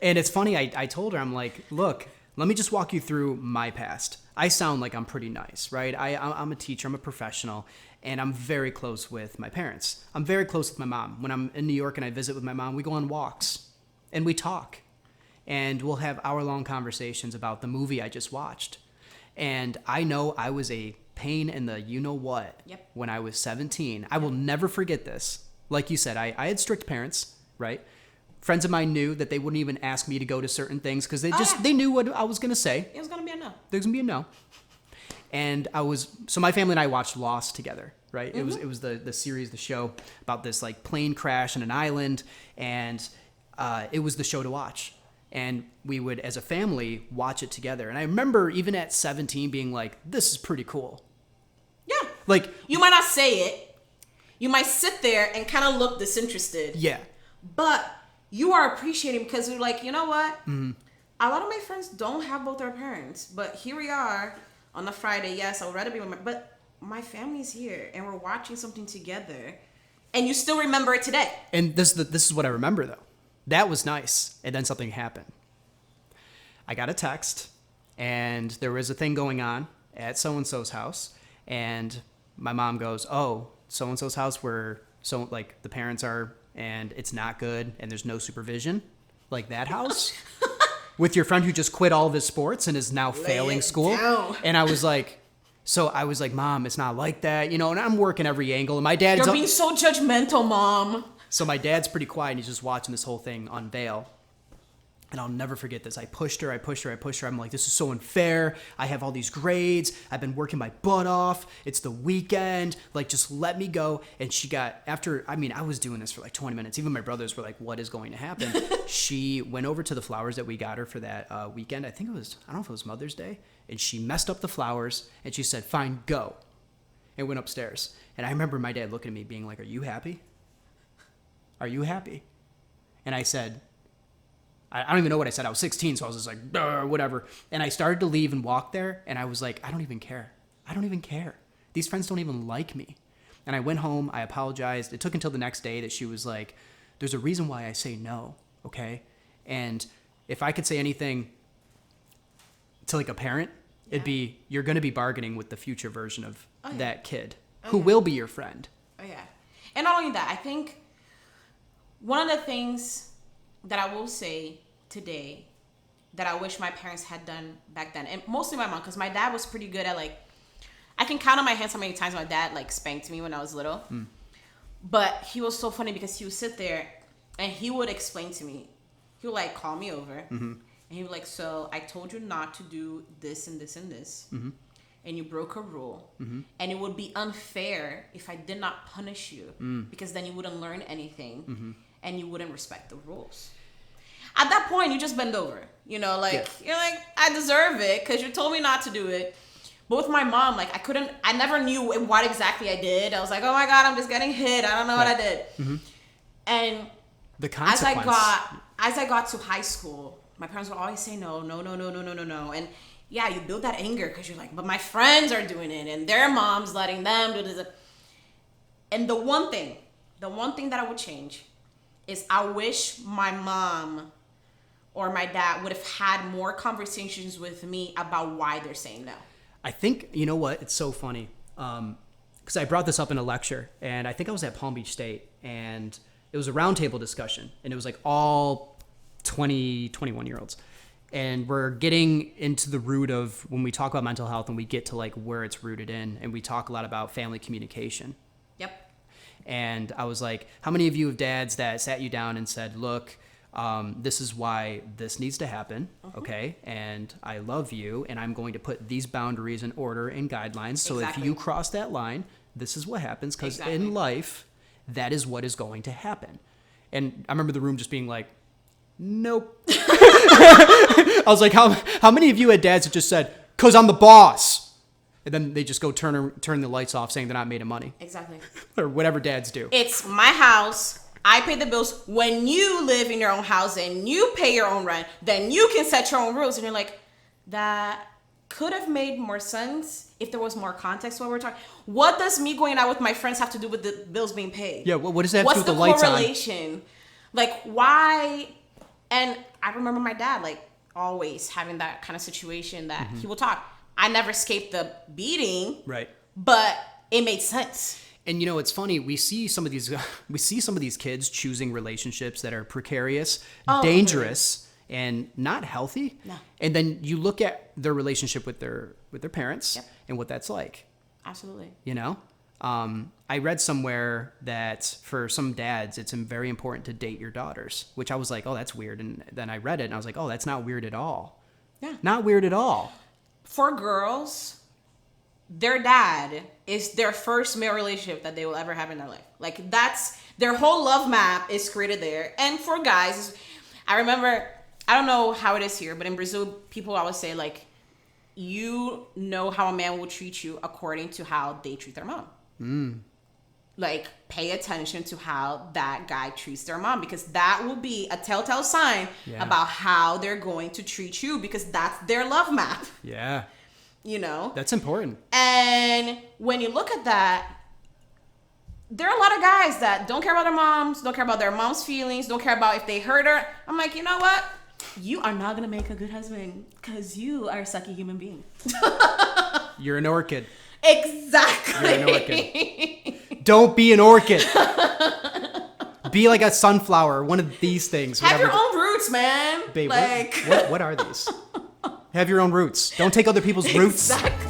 And it's funny, I told her, I'm like, look, let me just walk you through my past. I sound like I'm pretty nice, right? I'm a teacher, I'm a professional, and I'm very close with my parents. I'm very close with my mom. When I'm in New York and I visit with my mom, we go on walks and we talk. And we'll have hour-long conversations about the movie I just watched. And I know I was a pain in the you-know-what when I was 17. I will never forget this. Like you said, I had strict parents, right? Friends of mine knew that they wouldn't even ask me to go to certain things because they knew what I was going to say. It was going to be a no. There's going to be a no. And so my family and I watched Lost together, right? It was the series, the show about this like plane crash on an island, and it was the show to watch. And we would, as a family, watch it together. And I remember even at 17 being like, this is pretty cool. Yeah. Like, You might not say it. You might sit there and kind of look disinterested. yeah. But you are appreciating because you're like, you know what? A lot of my friends don't have both their parents. But here we are on a Friday. Yes, I would rather be with but my family's here and we're watching something together. And you still remember it today. And this is what I remember, though. That was nice. And then something happened. I got a text, and there was a thing going on at so-and-so's house, and my mom goes, oh, so-and-so's house where the parents are, and it's not good, and there's no supervision, like that house, with your friend who just quit all of his sports and is now failing school. Down. And I was like, Mom, it's not like that, and I'm working every angle, and my dad's... You're being so judgmental, Mom. So my dad's pretty quiet, and he's just watching this whole thing unveil. And I'll never forget this. I pushed her. I'm like, this is so unfair. I have all these grades. I've been working my butt off. It's the weekend. Like, just let me go. And she got, I was doing this for like 20 minutes. Even my brothers were like, what is going to happen? She went over to the flowers that we got her for that weekend. I don't know if it was Mother's Day. And she messed up the flowers. And she said, fine, go. And went upstairs. And I remember my dad looking at me being like, are you happy? Are you happy? And I said... I don't even know what I said. I was 16, so I was just like, whatever. And I started to leave and walk there, and I was like, I don't even care. These friends don't even like me. And I went home. I apologized. It took until the next day that she was like, there's a reason why I say no, okay? And if I could say anything to like a parent, it'd be, you're going to be bargaining with the future version of that kid who will be your friend. Oh, yeah. And not only that, I think one of the things that I will say today that I wish my parents had done back then, and mostly my mom, because my dad was pretty good at like, I can count on my hands how many times my dad like spanked me when I was little. But he was so funny because he would sit there and he would explain to me. He would like call me over and he would like, so I told you not to do this and this and this, and you broke a rule, and it would be unfair if I did not punish you because then you wouldn't learn anything. And you wouldn't respect the rules. At that point, you just bend over. You're like, I deserve it because you told me not to do it. But with my mom, like, I never knew what exactly I did. I was like, oh my God, I'm just getting hit. I don't know what I did. And the consequence. As I got to high school, my parents would always say no. And yeah, you build that anger because you're like, but my friends are doing it and their mom's letting them do this. And the one thing that I would change is I wish my mom or my dad would have had more conversations with me about why they're saying no. I think, you know what? It's so funny. Because I brought this up in a lecture, and I think I was at Palm Beach State, and it was a roundtable discussion, and it was like all 20, 21-year-olds. And we're getting into the root of when we talk about mental health and we get to like where it's rooted in, and we talk a lot about family communication. Yep. And I was like, how many of you have dads that sat you down and said, look, this is why this needs to happen, okay? And I love you, and I'm going to put these boundaries in order and guidelines. So if you cross that line, this is what happens, because in life, that is what is going to happen. And I remember the room just being like, nope. I was like, how many of you had dads that just said, because I'm the boss? And then they just go turn the lights off saying they're not made of money. Exactly. Or whatever dads do. It's my house. I pay the bills. When you live in your own house and you pay your own rent, then you can set your own rules. And you're like, that could have made more sense if there was more context to what we're talking. What does me going out with my friends have to do with the bills being paid? Yeah, what does that have to do with the lights on? What's the correlation? Like, why? And I remember my dad, like, always having that kind of situation that he will talk. I never escaped the beating, right? But it made sense. And it's funny. We see some of these kids choosing relationships that are precarious, dangerous, and not healthy. No. And then you look at their relationship with their parents and what that's like. Absolutely. I read somewhere that for some dads, it's very important to date your daughters, which I was like, oh, that's weird. And then I read it and I was like, oh, that's not weird at all. Yeah. Not weird at all. For girls, their dad is their first male relationship that they will ever have in their life. Like, that's their whole love map is created there. And for guys, I remember, I don't know how it is here, but in Brazil, people always say, like, you know how a man will treat you according to how they treat their mom. Like, pay attention to how that guy treats their mom, because that will be a telltale sign about how they're going to treat you, because that's their love map. Yeah. That's important. And when you look at that, there are a lot of guys that don't care about their moms, don't care about their mom's feelings, don't care about if they hurt her. I'm like, you know what? You are not gonna make a good husband because you are a sucky human being. You're an orchid. Exactly. You're an orchid. Don't be an orchid. Be like a sunflower, one of these things. Have your own roots, man. Babe, like what are these? Have your own roots. Don't take other people's roots. Exactly.